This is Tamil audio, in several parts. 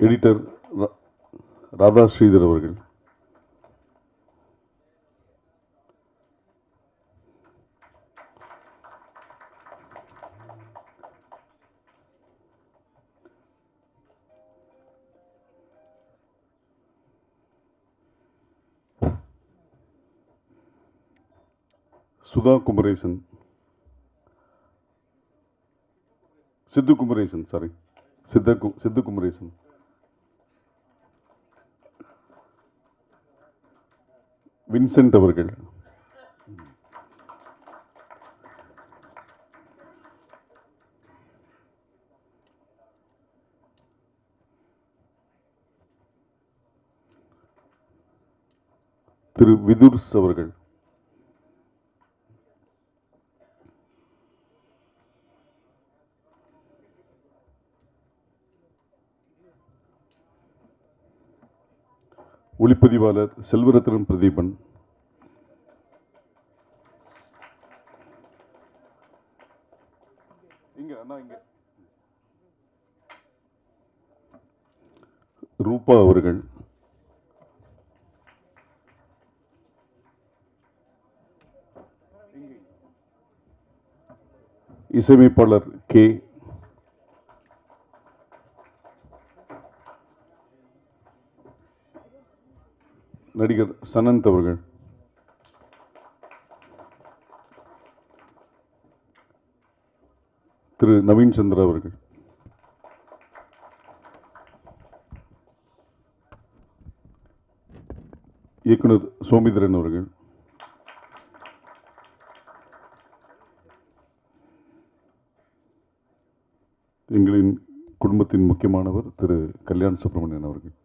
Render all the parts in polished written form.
எடிட்டர் ராதா ஸ்ரீதர் அவர்கள், சுதா குமரேசன், சித்து குமரேசன், சாரி சித்து குமரேசன், வின்சென்ட் அவர்கள், திரு விதுர்ஸ் அவர்கள், ஒளிப்பதிவாளர் செல்வரத்னம் பிரதீபன், ரூபா அவர்கள், இசையமைப்பாளர் கே, நடிகர் சனந்த் அவர்கள், திரு நவீன் சந்திரா அவர்கள், இயக்குனர் சோமிதரன் அவர்கள், எங்களின் குடும்பத்தின் முக்கியமானவர் திரு கல்யாண் சுப்பிரமணியன் அவர்கள்,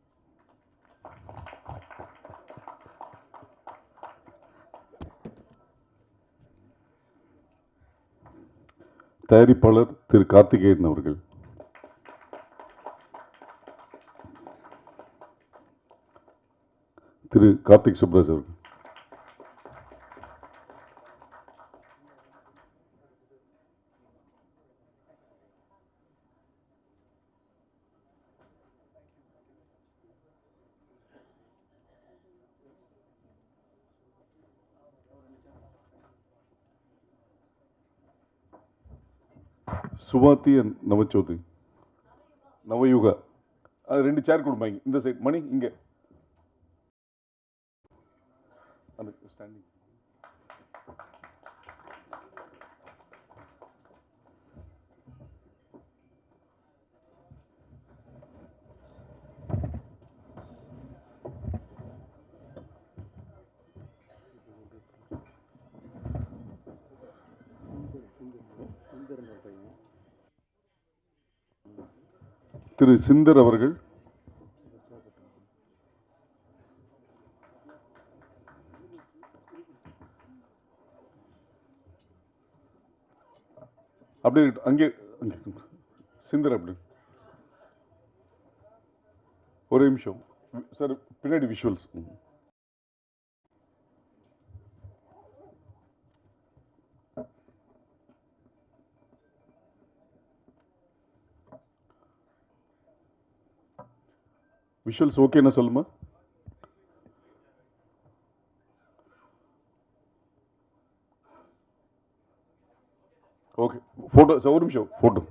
தயாரிப்பாளர் திரு கார்த்திகேயன் அவர்கள், திரு கார்த்திக் சுப்ராஜ் அவர்கள், சுவாதி அண்ட் நவச்சோதி, நவயுகா, அது 2 சேர் கொடுப்பாங்க இந்த சைட். மணி இங்க ஸ்டாண்டிங். திரு சிந்தர் அவர்கள், அப்படியே அங்கே சிந்தர், அப்படி ஒரு நிமிஷம் சார், பின்னாடி விஷுவல்ஸ். விஷுவல்ஸ் ஓகேன்னா சொல்லுமா. ஓகே, போட்டோ சார், ஒரு நிமிஷம் போட்டோ.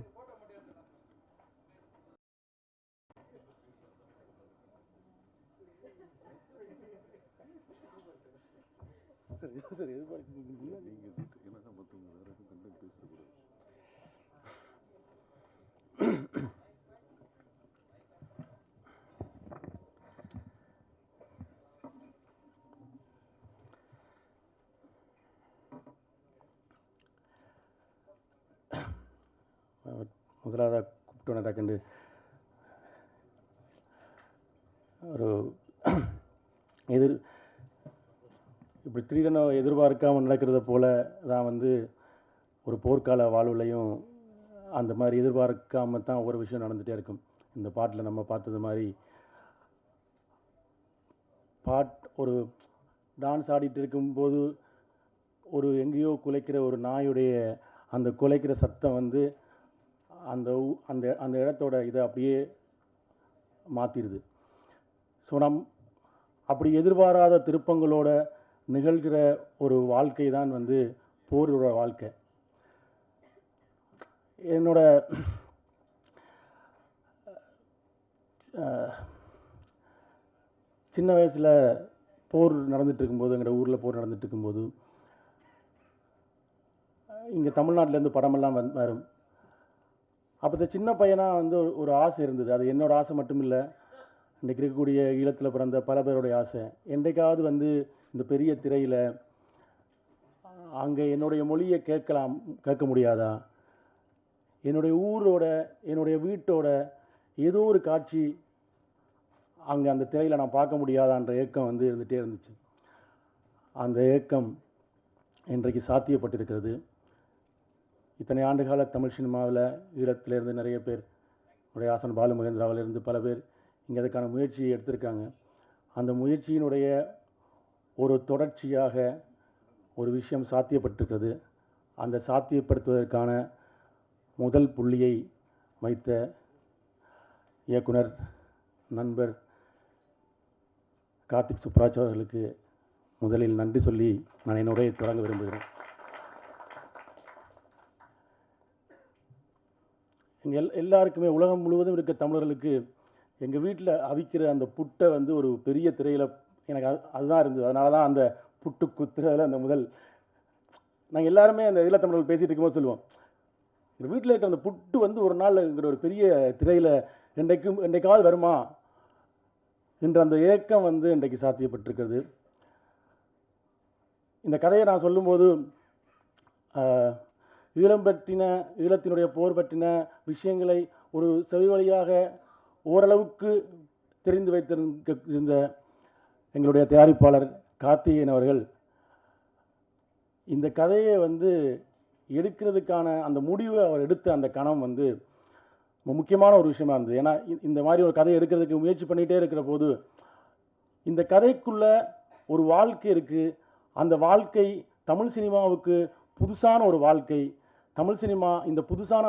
முதலாவதாக கூப்பிட்டு டக்குண்டு ஒரு இப்படி திடீரென எதிர்பார்க்காமல் நடக்கிறத போல தான் வந்து ஒரு போர்க்கால வாழ்வுலையும் அந்த மாதிரி எதிர்பார்க்காம தான் ஒவ்வொரு விஷயம் நடந்துகிட்டே இருக்கும். இந்த பாட்டில் நம்ம பார்த்தது மாதிரி ஒரு டான்ஸ் ஆடிட்டு இருக்கும்போது ஒரு எங்கேயோ குலைக்கிற ஒரு நாயுடைய அந்த குலைக்கிற சத்தம் வந்து அந்த அந்த அந்த இடத்தோட இதை அப்படியே மாற்றிடுது. ஸோ அப்படி எதிர்பாராத திருப்பங்களோட நிகழ்கிற ஒரு வாழ்க்கை தான் வந்து போரோட வாழ்க்கை. என்னோட சின்ன வயசில் போர் நடந்துட்டு இருக்கும்போது, எங்களோட ஊரில் போர் நடந்துட்டு இருக்கும்போது, இங்கே தமிழ்நாட்டிலேருந்து படமெல்லாம் வரும். அப்போ இந்த சின்ன பையனாக வந்து ஒரு ஆசை இருந்தது. அது என்னோட ஆசை மட்டும் இல்லை, இன்றைக்கு இருக்கக்கூடிய ஈழத்தில் பிறந்த பல பேருடைய ஆசை. என்றைக்காவது வந்து இந்த பெரிய திரையில் அங்கே என்னுடைய மொழியை கேட்க முடியாதா? என்னுடைய ஊரோட, என்னுடைய வீட்டோட ஏதோ ஒரு காட்சி அங்கே அந்த திரையில் நான் பார்க்க முடியாதான்ற ஏக்கம் வந்து இருந்துகிட்டே இருந்துச்சு. அந்த ஏக்கம் இன்றைக்கு சாத்தியப்பட்டிருக்கிறது. இத்தனை ஆண்டுகால தமிழ் சினிமாவில் ஈழத்திலேருந்து நிறைய பேர், உடைய ஆசன் பாலு மகேந்திராவிலிருந்து பல பேர் இங்கே அதுக்கான முயற்சியை எடுத்திருக்காங்க. அந்த முயற்சியினுடைய ஒரு தொடர்ச்சியாக ஒரு விஷயம் சாத்தியப்பட்டிருக்கிறது. அந்த சாத்தியப்படுத்துவதற்கான முதல் புள்ளியை வைத்த இயக்குனர் நண்பர் கார்த்திக் சுப்ராஜ் அவர்களுக்கு முதலில் நன்றி சொல்லி நான் என் உரையை தொடங்க விரும்புகிறேன். எங்கள் எல்லாருக்குமே, உலகம் முழுவதும் இருக்க தமிழர்களுக்கு, எங்கள் வீட்டில் அவிக்கிற அந்த புட்டை வந்து ஒரு பெரிய திரையில் எனக்கு அதுதான் இருந்தது. அதனால தான் அந்த புட்டு குத்துறதில் அந்த முதல், நாங்கள் எல்லாருமே அந்த ஈழத்தமிழர்கள் பேசிகிட்டு இருக்கும்போது சொல்லுவோம், எங்கள் வீட்டில் இருக்கிற அந்த புட்டு வந்து ஒரு நாள் என்கிற ஒரு பெரிய திரையில் என்றைக்காவது வருமா என்ற அந்த ஏக்கம் வந்து இன்றைக்கு சாத்தியப்பட்டிருக்கிறது. இந்த கதையை நான் சொல்லும்போது ஈழம் பற்றின, ஈழத்தினுடைய போர் பற்றின விஷயங்களை ஒரு செவி வழியாக ஓரளவுக்கு தெரிந்து வைத்திருந்த எங்களுடைய தயாரிப்பாளர் கார்த்திகேயன் அவர்கள் இந்த கதையை வந்து எடுக்கிறதுக்கான அந்த முடிவை அவர் எடுத்த அந்த கணம் வந்து முக்கியமான ஒரு விஷயமா இருந்தது. ஏன்னா இந்த மாதிரி ஒரு கதையை எடுக்கிறதுக்கு முயற்சி பண்ணிகிட்டே இருக்கிற போது இந்த கதைக்குள்ள ஒரு வாழ்க்கை இருக்குது. அந்த வாழ்க்கை தமிழ் சினிமாவுக்கு புதுசான ஒரு வாழ்க்கை. தமிழ் சினிமா இந்த புதுசான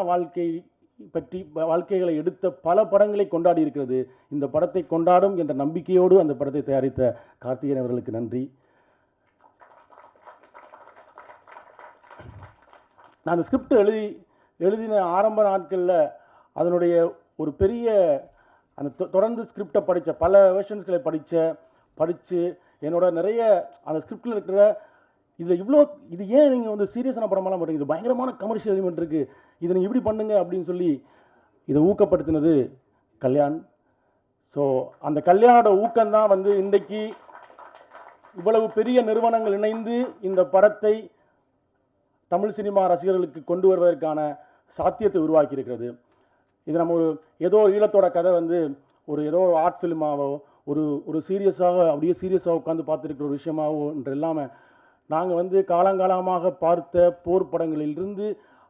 வாழ்க்கைகளை எடுத்த பல படங்களை கொண்டாடி இருக்கிறது. இந்த படத்தை கொண்டாடும் என்ற நம்பிக்கையோடு அந்த படத்தை தயாரித்த கார்த்திகேயன் அவர்களுக்கு நன்றி. நான் அந்த ஸ்கிரிப்ட் எழுதின ஆரம்ப நாட்களில் அதனுடைய ஒரு பெரிய அந்த தொடர்ந்து ஸ்கிரிப்டை படித்த, பல வெர்ஷன்ஸ்களை படித்து என்னோட நிறைய அந்த ஸ்கிரிப்டில் இருக்கிற இது ஏன் நீங்கள் வந்து சீரியஸான படமெல்லாம் பண்ணுறீங்க, இது பயங்கரமான கமர்ஷியல் எலிமெண்ட் இருக்குது, இதை நீங்கள் இப்படி பண்ணுங்க அப்படின்னு சொல்லி இதை ஊக்கப்படுத்தினது கல்யாண். ஸோ அந்த கல்யாணோட ஊக்கம்தான் வந்து இன்றைக்கு இவ்வளவு பெரிய நிறுவனங்கள் இணைந்து இந்த படத்தை தமிழ் சினிமா ரசிகர்களுக்கு கொண்டு வருவதற்கான சாத்தியத்தை உருவாக்கி இருக்கிறது. இது நம்ம ஏதோ ஈழத்தோட கதை வந்து ஏதோ ஒரு ஆர்ட் ஃபிலிமாவோ ஒரு அப்படியே சீரியஸாக உட்காந்து பார்த்துருக்கிற ஒரு விஷயமாவோ என்று இல்லாமல், நாங்கள் வந்து காலங்காலமாக பார்த்த போர் படங்களிலிருந்து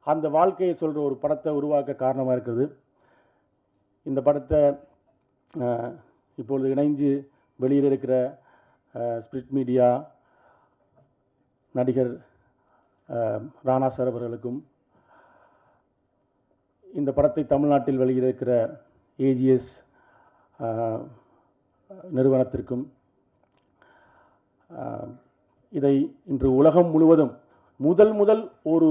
அந்த வாழ்க்கையை சொல்கிற ஒரு படத்தை உருவாக்க காரணமாக இருக்கிறது. இந்த படத்தை இப்பொழுது இணைஞ்சு வெளியில் இருக்கிற ஸ்பிரிட் மீடியா நடிகர் ராணா சார் அவர்களுக்கும், இந்த படத்தை தமிழ்நாட்டில் வெளியிட்டிருக்கிற ஏஜிஎஸ் நிறுவனத்திற்கும், இதை இன்று உலகம் முழுவதும் முதல் ஒரு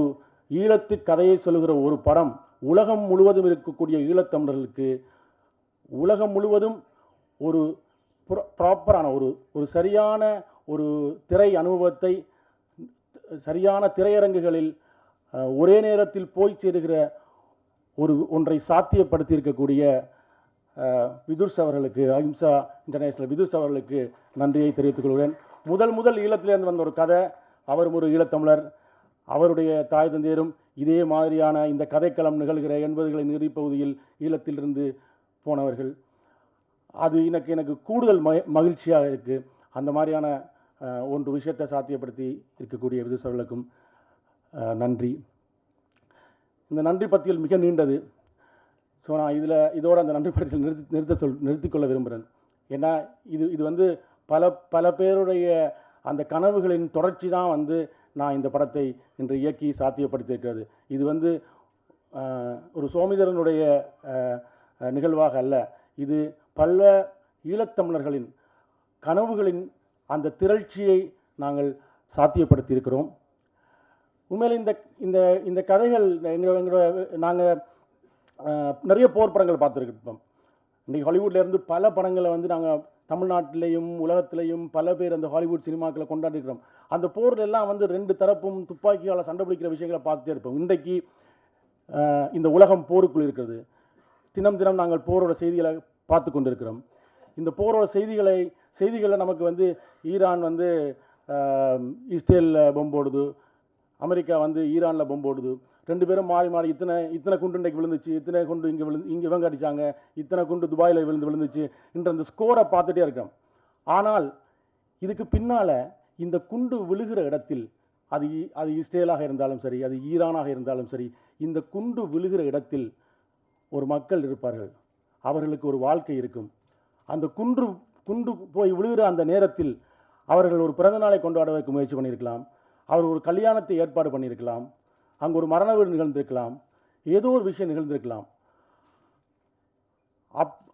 ஈழத்து கதையை சொல்லுகிற ஒரு படம் உலகம் முழுவதும் இருக்கக்கூடிய ஈழத்தமிழர்களுக்கு உலகம் முழுவதும் ஒரு ப்ராப்பரான ஒரு சரியான ஒரு திரை அனுபவத்தை சரியான திரையரங்குகளில் ஒரே நேரத்தில் போய் சேருகிற ஒன்றை சாத்தியப்படுத்தி இருக்கக்கூடிய விதுர்ஸ் அவர்களுக்கு, அஹிம்சா இன்டர்நேஷனல் விதுர்ஸ் அவர்களுக்கு நன்றியை தெரிவித்துக் கொள்கிறேன். முதல் ஈழத்திலிருந்து வந்த ஒரு கதை, அவரும் ஒரு ஈழத்தமிழர், அவருடைய தாய் தந்தையரும் இதே மாதிரியான இந்த கதைக்களம் நிகழ்கிற 80களின் இறுதிப்பகுதியில் ஈழத்திலிருந்து போனவர்கள். அது எனக்கு கூடுதல் மகிழ்ச்சியாக இருக்குது. அந்த மாதிரியான ஒன்று விஷயத்தை சாத்தியப்படுத்தி இருக்கக்கூடிய விதுர்ஸ் அவர்களுக்கும் நன்றி. இந்த நன்றி பட்டியல் மிக நீண்டது. ஸோ நான் இதோட அந்த நன்றி பட்டியல் நிறுத்திக்கொள்ள விரும்புகிறேன். ஏன்னா இது வந்து பல பேருடைய அந்த கனவுகளின் தொடர்ச்சி தான் வந்து நான் இந்த படத்தை இன்று இயக்கி சாத்தியப்படுத்தியிருக்கிறது. இது வந்து ஒரு சோமிதரனுடைய நிகழ்வாக அல்ல, இது பல ஈழத்தமிழர்களின் கனவுகளின் அந்த திரட்சியை நாங்கள் சாத்தியப்படுத்தியிருக்கிறோம். உண்மையில் இந்த இந்த இந்த கதைகள் எங்களோட நாங்கள் நிறைய போர் படங்கள் பார்த்துருக்கோம். இன்றைக்கி ஹாலிவுட்லேருந்து பல படங்களை வந்து நாங்கள் தமிழ்நாட்டிலையும் உலகத்திலையும் பல பேர் அந்த ஹாலிவுட் சினிமாக்களை கொண்டாடிருக்கிறோம். அந்த போரில் எல்லாம் வந்து ரெண்டு தரப்பும் துப்பாக்கியால் சண்டை பிடிக்கிற விஷயங்களை பார்த்துட்டே இருப்போம். இன்றைக்கு இந்த உலகம் போருக்குள் இருக்கிறது. தினம் தினம் நாங்கள் போரோட செய்திகளை பார்த்து கொண்டிருக்கிறோம். இந்த போரோட செய்திகளை நமக்கு வந்து ஈரான் வந்து இஸ்ரேலில் பொம்பு போடுது, அமெரிக்கா வந்து ஈரானில் பொம்பு போடுது. ரெண்டு பேரும் மாறி மாறி இத்தனை குண்டு இன்றைக்கு விழுந்துச்சு, இத்தனை குண்டு இங்கே இவங்க அடித்தாங்க, இத்தனை குண்டு துபாயில் விழுந்துச்சு என்ற அந்த ஸ்கோரை பார்த்துட்டே இருக்கோம். ஆனால் இதுக்கு பின்னால் இந்த குண்டு விழுகிற இடத்தில் அது இஸ்ரேலாக இருந்தாலும் சரி, அது ஈரானாக இருந்தாலும் சரி, இந்த குண்டு விழுகிற இடத்தில் ஒரு மக்கள் இருப்பார்கள். அவர்களுக்கு ஒரு வாழ்க்கை இருக்கும். அந்த குண்டு போய் விழுகிற அந்த நேரத்தில் அவர்கள் ஒரு பிறந்தநாளை கொண்டாடுவதற்கு முயற்சி பண்ணியிருக்கலாம், அவர் ஒரு கல்யாணத்தை ஏற்பாடு பண்ணியிருக்கலாம், அங்கே ஒரு மரண வீடு நிகழ்ந்திருக்கலாம், ஏதோ ஒரு விஷயம் நிகழ்ந்திருக்கலாம்.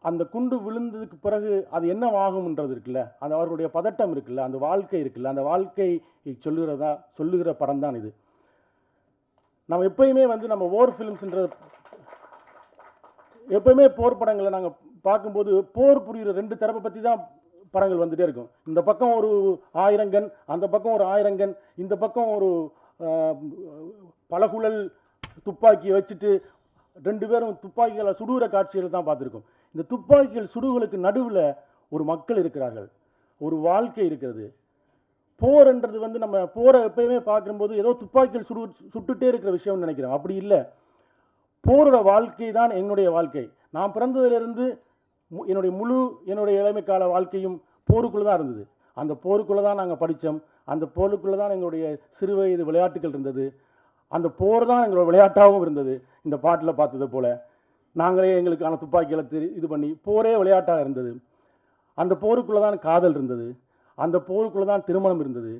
அந்த குண்டு விழுந்ததுக்கு பிறகு அது என்னவாகும்ன்றது இருக்குல்ல, அந்த அவர்களுடைய பதட்டம் இருக்குல்ல, அந்த வாழ்க்கை இருக்குல்ல, அந்த வாழ்க்கை சொல்லுகிற படம் தான் இது. நம்ம எப்பயுமே வந்து நம்ம வார் ஃபிலிம்ஸ்ன்ற எப்பயுமே போர் படங்களை நாங்கள் பார்க்கும்போது போர் புரிகிற ரெண்டு தரப்பை பற்றி தான் படங்கள் வந்துகிட்டே இருக்கும். இந்த பக்கம் ஒரு 1000 கன், அந்த பக்கம் ஒரு 1000 கன், இந்த பக்கம் ஒரு பலகுழல் துப்பாக்கியை வச்சுட்டு ரெண்டு பேரும் துப்பாக்கிகளை சுடுகிற காட்சிகள் தான் பார்த்துருக்கோம். இந்த துப்பாக்கிகள் சுடுகளுக்கு நடுவில் ஒரு மக்கள் இருக்கிறார்கள், ஒரு வாழ்க்கை இருக்கிறது. போர்ன்றது வந்து நம்ம போரை எப்பயுமே பார்க்கும்போது ஏதோ துப்பாக்கிகள் சுட்டுட்டே இருக்கிற விஷயம்னு நினைக்கிறோம். அப்படி இல்லை. போரோட வாழ்க்கை தான் என்னுடைய வாழ்க்கை. நான் பிறந்ததிலிருந்து என்னுடைய இளமை கால வாழ்க்கையும் போருக்குள்ளே தான் இருந்தது. அந்த போருக்குள்ளே தான் நாங்கள் படித்தோம். அந்த போருக்குள்ளே தான் எங்களுடைய சிறு வயது விளையாட்டுகள் இருந்தது. அந்த போர் தான் எங்களோட விளையாட்டாகவும் இருந்தது. இந்த பாட்டில் பார்த்தது போல் நாங்களே எங்களுக்கான துப்பாக்கிகளை இது பண்ணி போரே விளையாட்டாக இருந்தது. அந்த போருக்குள்ளே தான் காதல் இருந்தது. அந்த போருக்குள்ளே தான் திருமணம் இருந்தது.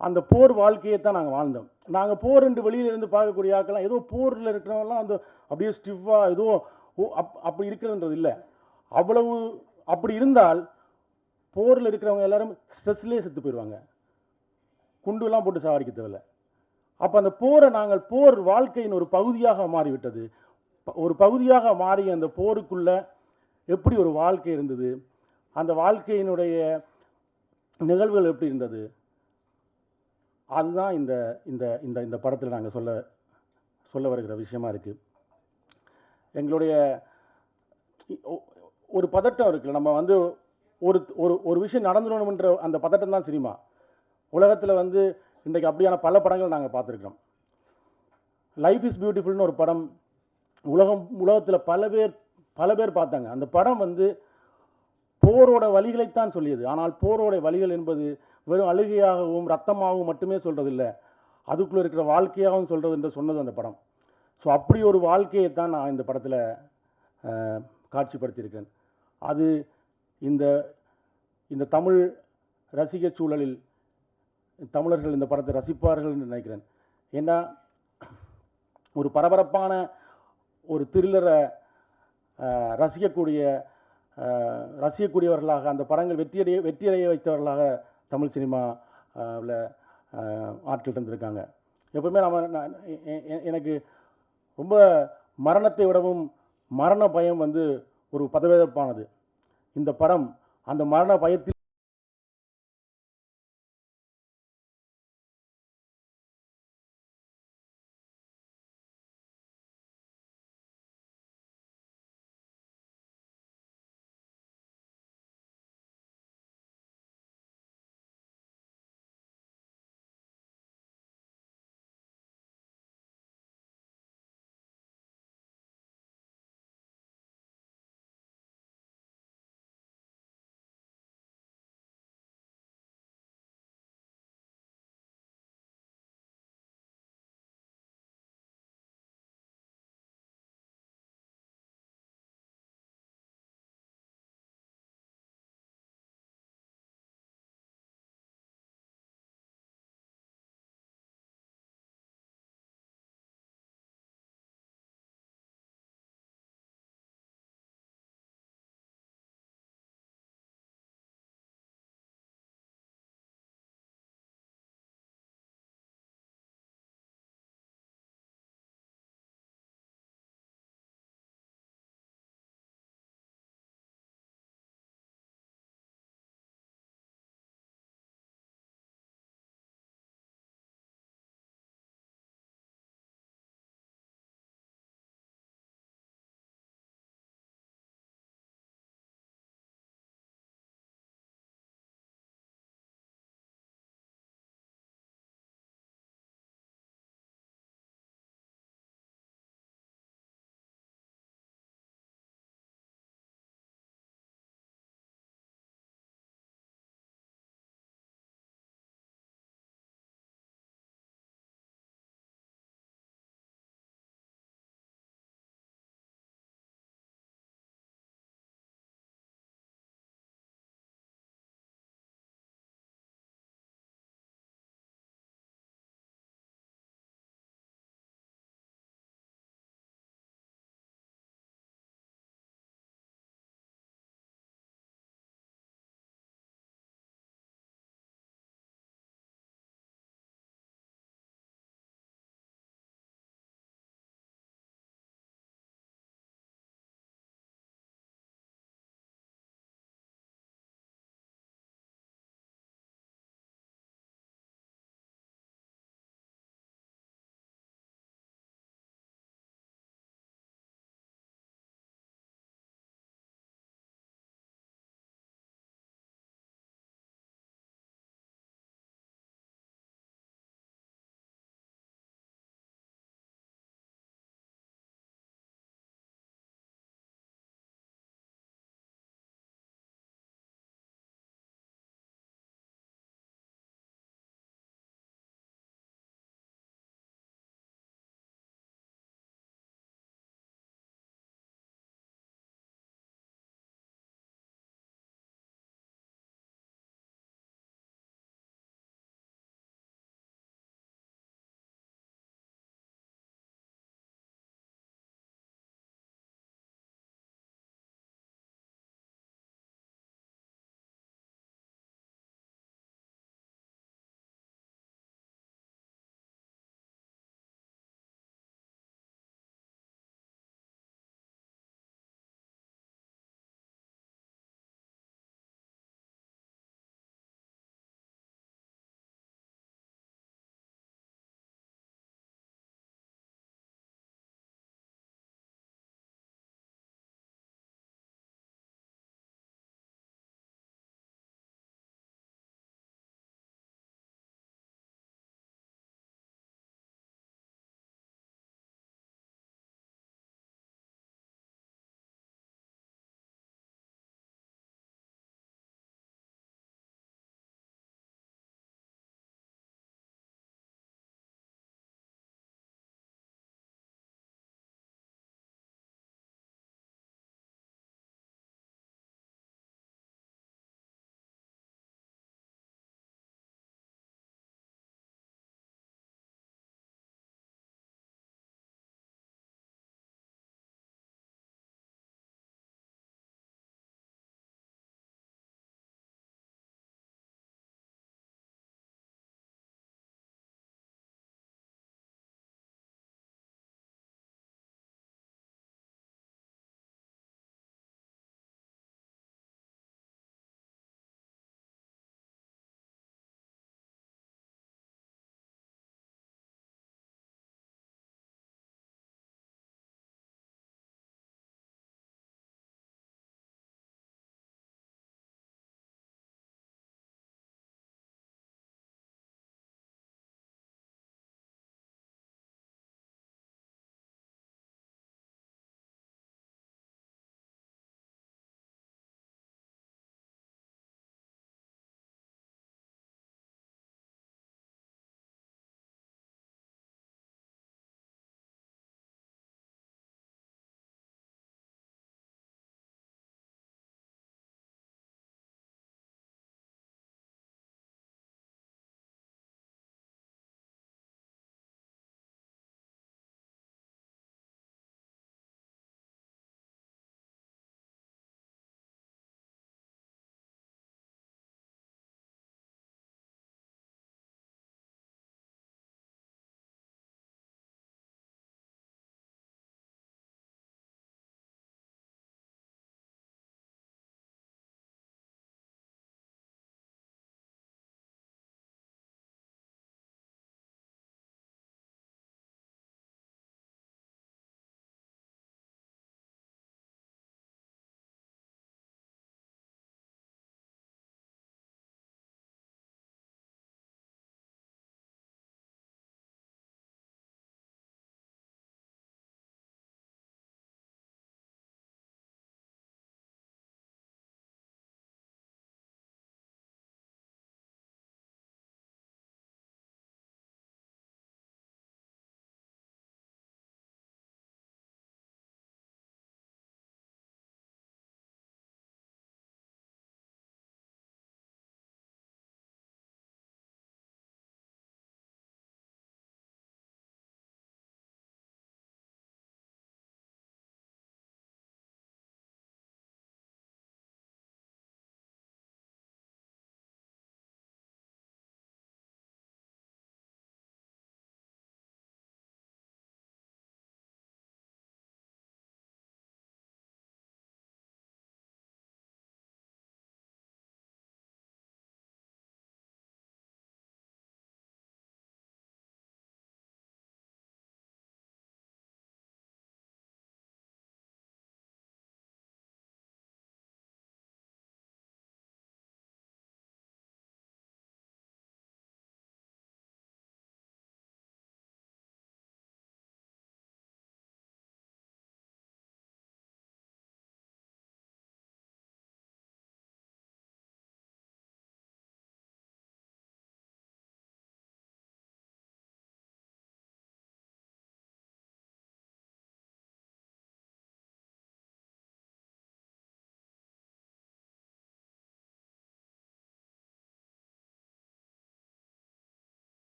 அந்த போர் வாழ்க்கையை தான் நாங்கள் வாழ்ந்தோம். நாங்கள் போர் என்று வெளியிலிருந்து பார்க்கக்கூடிய ஆக்கெல்லாம் ஏதோ போரில் இருக்கிறவங்கலாம் அந்த அப்படியே ஸ்டிஃபாக ஏதோ அப்படி இருக்கிறதுன்றது இல்லை. அவ்வளவு அப்படி இருந்தால் போரில் இருக்கிறவங்க எல்லாரும் ஸ்ட்ரெஸ்லேயே செத்து போயிடுவாங்க, குண்டுலாம் போட்டு சாவடிக்க தேவையில்லை. அப்போ அந்த போரை நாங்கள் போர் வாழ்க்கையின் ஒரு பகுதியாக மாறிவிட்டது. ஒரு பகுதியாக மாறிய அந்த போருக்குள்ளே எப்படி ஒரு வாழ்க்கை இருந்தது, அந்த வாழ்க்கையினுடைய நிகழ்வுகள் எப்படி இருந்தது, அதுதான் இந்த இந்த இந்த இந்த படத்தில் நாங்கள் சொல்ல வருகிற விஷயமா இருக்குது. எங்களுடைய ஒரு பதட்டம் இருக்குல்ல, நம்ம வந்து ஒரு ஒரு விஷயம் நடந்துடணுன்ற அந்த பதட்டம் தான் சினிமா. உலகத்தில் வந்து இன்றைக்கு அப்படியான பல படங்கள் நாங்கள் பார்த்துருக்கோம். லைஃப் இஸ் பியூட்டிஃபுல்னு ஒரு படம் உலகத்தில் பல பேர் பார்த்தாங்க. அந்த படம் வந்து போரோட வழிகளைத்தான் சொல்லியது. ஆனால் போரோட வழிகள் என்பது வெறும் அழுகையாகவும் ரத்தமாகவும் மட்டுமே சொல்கிறதில்லை, அதுக்குள்ளே இருக்கிற வாழ்க்கையாகவும் சொல்கிறது என்று சொன்னது அந்த படம். ஸோ அப்படி ஒரு வாழ்க்கையை தான் நான் இந்த படத்தில் காட்சிப்படுத்தியிருக்கேன். அது இந்த இந்த தமிழ் ரசிக சூழலில் தமிழர்கள் இந்த படத்தை ரசிப்பார்கள் என்று நினைக்கிறேன். ஏன்னா ஒரு பரபரப்பான ஒரு த்ரில்லரை ரசிக்கக்கூடியவர்களாக அந்த படங்கள் வெற்றியடைய வைத்தவர்களாக தமிழ் சினிமாவில் ஆட்கள் இருந்திருக்காங்க. எப்பவுமே எனக்கு ரொம்ப மரணத்தை விடவும் மரண பயம் வந்து ஒரு பதவேதப்பானது. இந்த படம் அந்த மரண பயத்தில்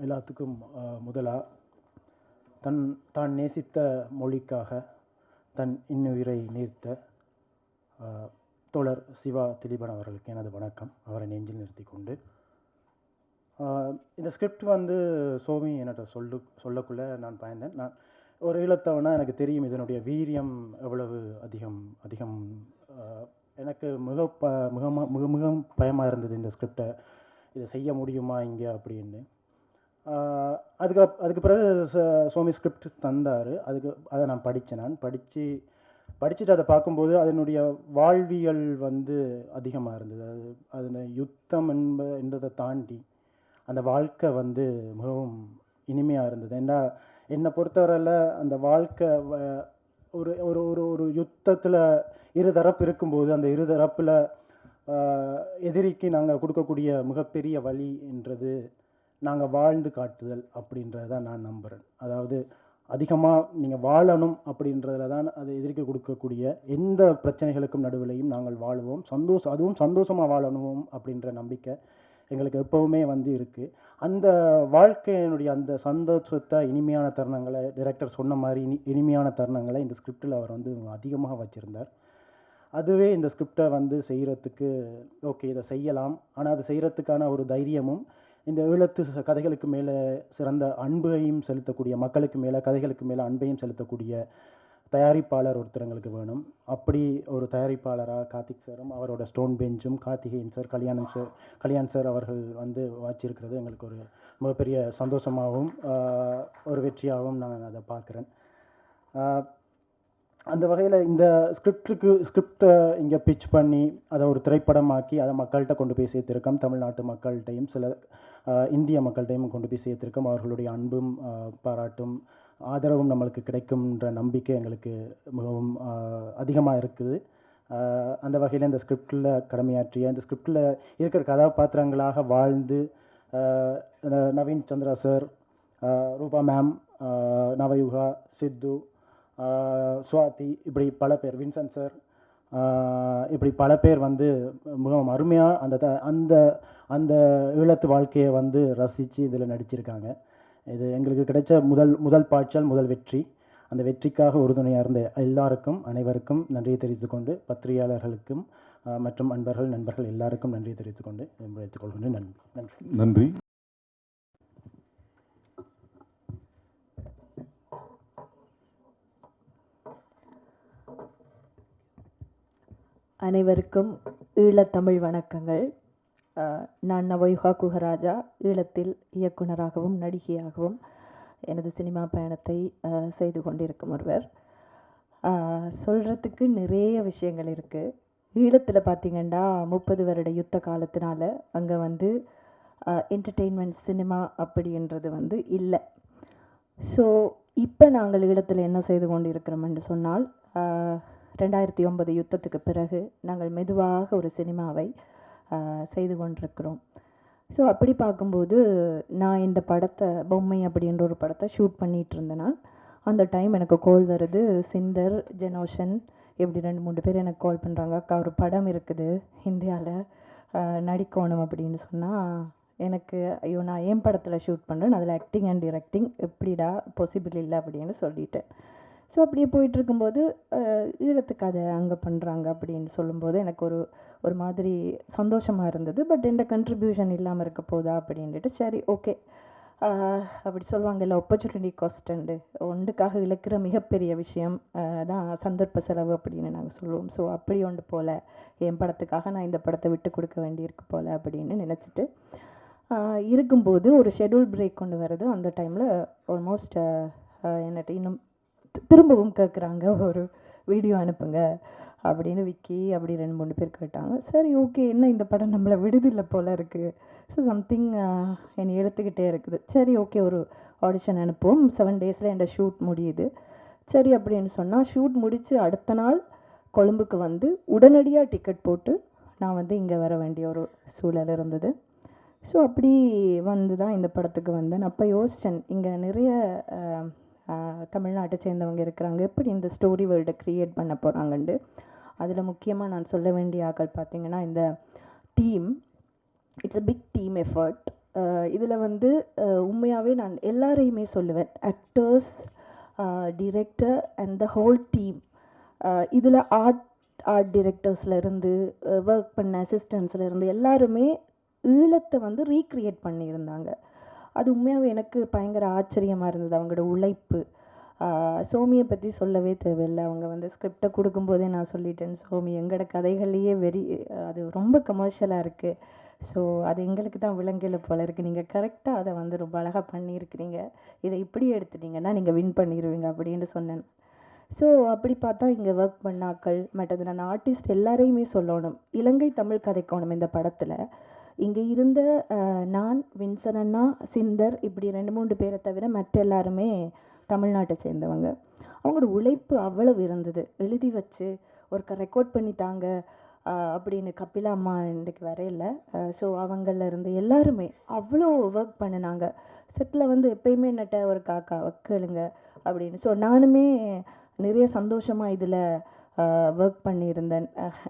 எல்லாத்துக்கும் முதலாக தான் நேசித்த மொழிக்காக தன் இன்னுயிரை நீர்த்த தோழர் சிவா திலீபன் அவர்களுக்கு எனது வணக்கம். அவரை நெஞ்சில் நிறுத்தி கொண்டு இந்த ஸ்கிரிப்ட் வந்து சோமி என்கிட்ட சொல்லக்குள்ளே நான் பயந்தேன். நான் ஒரு ஈழத்தவனா எனக்கு தெரியும் இதனுடைய வீரியம் எவ்வளவு அதிகம் எனக்கு மிக பயமாக இருந்தது இந்த ஸ்கிரிப்டை இதை செய்ய முடியுமா இங்கே அப்படின்னு. அதுக்கு பிறகு சோமி ஸ்கிரிப்ட் தந்தார். அதை நான் படிச்சுட்டு அதை பார்க்கும்போது அதனுடைய வாழ்வியல் வந்து அதிகமாக இருந்தது. அதில் யுத்தம் என்பதை தாண்டி அந்த வாழ்க்கை வந்து மிகவும் இனிமையாக இருந்தது. என்னை பொறுத்தவரையில் அந்த வாழ்க்கை ஒரு ஒரு ஒரு ஒரு யுத்தத்தில் இருதரப்பு இருக்கும்போது அந்த இருதரப்பில் எதிரிக்கு நாங்கள் கொடுக்கக்கூடிய மிகப்பெரிய வழி என்றது நாங்கள் வாழ்ந்து காட்டுதல் அப்படின்றத தான் நான் நம்புகிறேன். அதாவது அதிகமாக நீங்கள் வாழணும் அப்படின்றதுல தான் அது எதிர்க்க கொடுக்கக்கூடிய எந்த பிரச்சனைகளுக்கும் நடுவிலையும் நாங்கள் வாழுவோம், அதுவும் சந்தோஷமாக வாழணும் அப்படின்ற நம்பிக்கை எங்களுக்கு எப்போவுமே வந்து இருக்குது. அந்த வாழ்க்கையினுடைய அந்த சந்தோஷத்தை இனிமையான தருணங்களை டைரக்டர் சொன்ன மாதிரி இனிமையான தருணங்களை இந்த ஸ்கிரிப்டில் அவர் வந்து அதிகமாக வச்சுருந்தார். அதுவே இந்த ஸ்கிரிப்டை வந்து செய்கிறதுக்கு ஓகே இதை செய்யலாம், ஆனால் அது செய்கிறதுக்கான ஒரு தைரியமும் இந்த ஈழத்து கதைகளுக்கு மேலே சிறந்த அன்பையும் செலுத்தக்கூடிய மக்களுக்கு மேலே கதைகளுக்கு மேலே அன்பையும் செலுத்தக்கூடிய தயாரிப்பாளர் ஒருத்தர் எங்களுக்கு வேணும். அப்படி ஒரு தயாரிப்பாளராக கார்த்திக் சாரும் அவரோட ஸ்டோன் பெஞ்சும் கார்த்திகேயன் சார் கல்யாண் சார் அவர்கள் வந்து வாச்சிருக்கிறது எங்களுக்கு ஒரு மிகப்பெரிய சந்தோஷமாகவும் ஒரு வெற்றியாகவும் நான் அதை பார்க்குறேன். அந்த வகையில் இந்த ஸ்கிரிப்டை இங்கே பிச் பண்ணி அதை ஒரு திரைப்படமாக்கி அதை மக்கள்கிட்ட கொண்டு போய் சேர்த்திருக்கோம். தமிழ்நாட்டு மக்கள்கிட்டையும் சில இந்திய மக்கள்கிட்டையும் கொண்டு போய் சேர்த்திருக்கோம். அவர்களுடைய அன்பும் பாராட்டும் ஆதரவும் நம்மளுக்கு கிடைக்கும்ன்ற நம்பிக்கை எங்களுக்கு மிகவும் அதிகமாக இருக்குது. அந்த வகையில் இந்த ஸ்கிரிப்டில் கடமையாற்றிய இந்த ஸ்கிரிப்டில் இருக்கிற கதாபாத்திரங்களாக வாழ்ந்து நவீன் சந்திரா சார், ரூபா மேம், நவயுகா, சித்து, சுவாதி, இப்படி பல பேர், வின்சென்ட் சார், இப்படி பல பேர் வந்து மிகவும் அருமையாக அந்த அந்த ஈழத்து வாழ்க்கையை வந்து ரசித்து இதில் நடிச்சிருக்காங்க. இது எங்களுக்கு கிடைச்ச முதல் பாய்ச்சல், முதல் வெற்றி. அந்த வெற்றிக்காக உறுதுணையாக இருந்த அனைவருக்கும் நன்றியை தெரிவித்துக்கொண்டு பத்திரிகையாளர்களுக்கும் மற்றும் நண்பர்கள் எல்லாருக்கும் நன்றியை தெரிவித்துக்கொண்டு வைத்துக்கொள்கின்றேன். நன்றி. அனைவருக்கும் ஈழத்தமிழ் வணக்கங்கள். நான் நவயுகா குஹராஜா. ஈழத்தில் இயக்குனராகவும் நடிகையாகவும் எனது சினிமா பயணத்தை செய்து கொண்டிருக்கும் ஒருவர். சொல்கிறதுக்கு நிறைய விஷயங்கள் இருக்குது. ஈழத்தில் பார்த்திங்கன்னா 30 வருட யுத்த காலத்தினால அங்கே வந்து என்டர்டெயின்மெண்ட் சினிமா அப்படின்றது வந்து இல்லை. ஸோ இப்போ நாங்கள் ஈழத்தில் என்ன செய்து கொண்டிருக்கிறோம் என்று சொன்னால் 2009 யுத்தத்துக்கு பிறகு நாங்கள் மெதுவாக ஒரு சினிமாவை செய்து கொண்டிருக்கிறோம். ஸோ அப்படி பார்க்கும்போது நான் இந்த படத்தை பொம்மை அப்படின்ற ஒரு படத்தை ஷூட் பண்ணிகிட்டு இருந்தேன்னா அந்த டைம் எனக்கு கால் வருது. சிந்தர், ஜெனோஷன் இப்படி 2-3 பேர் எனக்கு கால் பண்ணுறாங்க. அக்கா ஒரு படம் இருக்குது இந்தியாவில், நடிக்கணும் அப்படின்னு சொன்னால் எனக்கு ஐயோ நான் என் படத்தில் ஷூட் பண்ணுறேன், அதில் ஆக்டிங் அண்ட் டிரெக்டிங் எப்படிடா பாசிபிள் இல்லை அப்படின்னு சொல்லிட்டேன். ஸோ அப்படியே போயிட்டுருக்கும்போது ஈழத்துக்கு அதை அங்கே பண்ணுறாங்க அப்படின்னு சொல்லும்போது எனக்கு ஒரு மாதிரி சந்தோஷமாக இருந்தது. பட் எந்த கண்ட்ரிபியூஷன் இல்லாமல் இருக்க போதா அப்படின்ட்டு சரி ஓகே அப்படி சொல்லுவாங்க இல்லை ஆப்பர்ச்சுனிட்டி காஸ்ட் ஒன்றுக்காக இழக்கிற மிகப்பெரிய விஷயம் தான் சந்தர்ப்ப செலவு அப்படின்னு நாங்கள் சொல்லுவோம். ஸோ அப்படி ஒன்று போல் என் படத்துக்காக நான் இந்த படத்தை விட்டு கொடுக்க வேண்டியிருக்கு போல் அப்படின்னு நினச்சிட்டு இருக்கும்போது ஒரு ஷெட்யூல் பிரேக் கொண்டு வருது. அந்த டைமில் ஆல்மோஸ்ட் என்னட்ட இன்னும் திரும்பவும் கேட்குறாங்க, ஒரு வீடியோ அனுப்புங்க அப்படின்னு விக்கி அப்படி 2-3 பேர் கேட்டாங்க. சரி ஓகே என்ன இந்த படம் நம்மளை விடுதில்லை போல் இருக்குது. ஸோ சம்திங் என்னை எடுத்துக்கிட்டே இருக்குது. சரி ஓகே ஒரு ஆடிஷன் அனுப்புவோம். 7 டேஸில் என் ஷூட் முடியுது. சரி அப்படின்னு சொன்னால் ஷூட் முடித்து அடுத்த நாள் கொழும்புக்கு வந்து உடனடியாக டிக்கெட் போட்டு நான் வந்து இங்கே வர வேண்டிய ஒரு சூழல் இருந்தது. ஸோ அப்படி வந்து தான் இந்த படத்துக்கு வந்தேன். அப்போ யோசித்தேன் இங்கே நிறைய தமிழ்நாட்டை சேர்ந்தவங்க இருக்கிறாங்க, எப்படி இந்த ஸ்டோரி வேர்ல்டை க்ரியேட் பண்ண போகிறாங்கண்டு. அதில் முக்கியமாக நான் சொல்ல வேண்டிய ஆக்கள் பார்த்திங்கன்னா இந்த team, it's a big team effort. இதில் வந்து உண்மையாகவே நான் எல்லாரையுமே சொல்லுவேன், actors, director and the whole team. இதில் ஆர்ட் டிரெக்டர்ஸ்லேருந்து ஒர்க் பண்ண அசிஸ்டன்ஸ்லேருந்து எல்லாருமே ஈழத்தை வந்து ரீக்ரியேட் பண்ணியிருந்தாங்க. அது உண்மையாகவே எனக்கு பயங்கர ஆச்சரியமாக இருந்தது, அவங்களோட உழைப்பு. சோமியை பற்றி சொல்லவே தேவையில்லை. அவங்க வந்து ஸ்கிரிப்டை கொடுக்கும்போதே நான் சொல்லிட்டேன், சோமி எங்களோட கதைகள்லேயே அது ரொம்ப கமர்ஷியலாக இருக்குது. ஸோ அது எங்களுக்கு தான் விலங்கில போல இருக்குது. நீங்கள் கரெக்டாக அதை வந்து ரொம்ப அழகாக பண்ணியிருக்கிறீங்க. இதை இப்படி எடுத்துட்டீங்கன்னா நீங்கள் வின் பண்ணிடுவீங்க அப்படின்னு சொன்னேன். ஸோ அப்படி பார்த்தா இங்கே ஒர்க் பண்ணாக்கள் மற்றது நான் ஆர்டிஸ்ட் எல்லாரையுமே சொல்லணும், இலங்கை தமிழ் கதைக்கோணம் இந்த படத்தில். இங்கே இருந்த நான், வின்சன் அண்ணா, சிந்தர், இப்படி 2-3 பேரை தவிர மற்ற எல்லாருமே தமிழ்நாட்டை சேர்ந்தவங்க. அவங்களோட உழைப்பு அவ்வளவு இருந்தது. எழுதி வச்சு ஒருக்க ரெக்கார்ட் பண்ணி தாங்க அப்படின்னு கபிலா அம்மா இன்றைக்கு வரையில. ஸோ அவங்கள இருந்து எல்லாருமே அவ்வளோ ஒர்க் பண்ணினாங்க. செட்டில் வந்து எப்பயுமே என்னட்ட ஒரு காக்கா கேளுங்க அப்படின்னு. ஸோ நானுமே நிறைய சந்தோஷமாக இதில் ஒர்க் பண்ணியிருந்தேன்.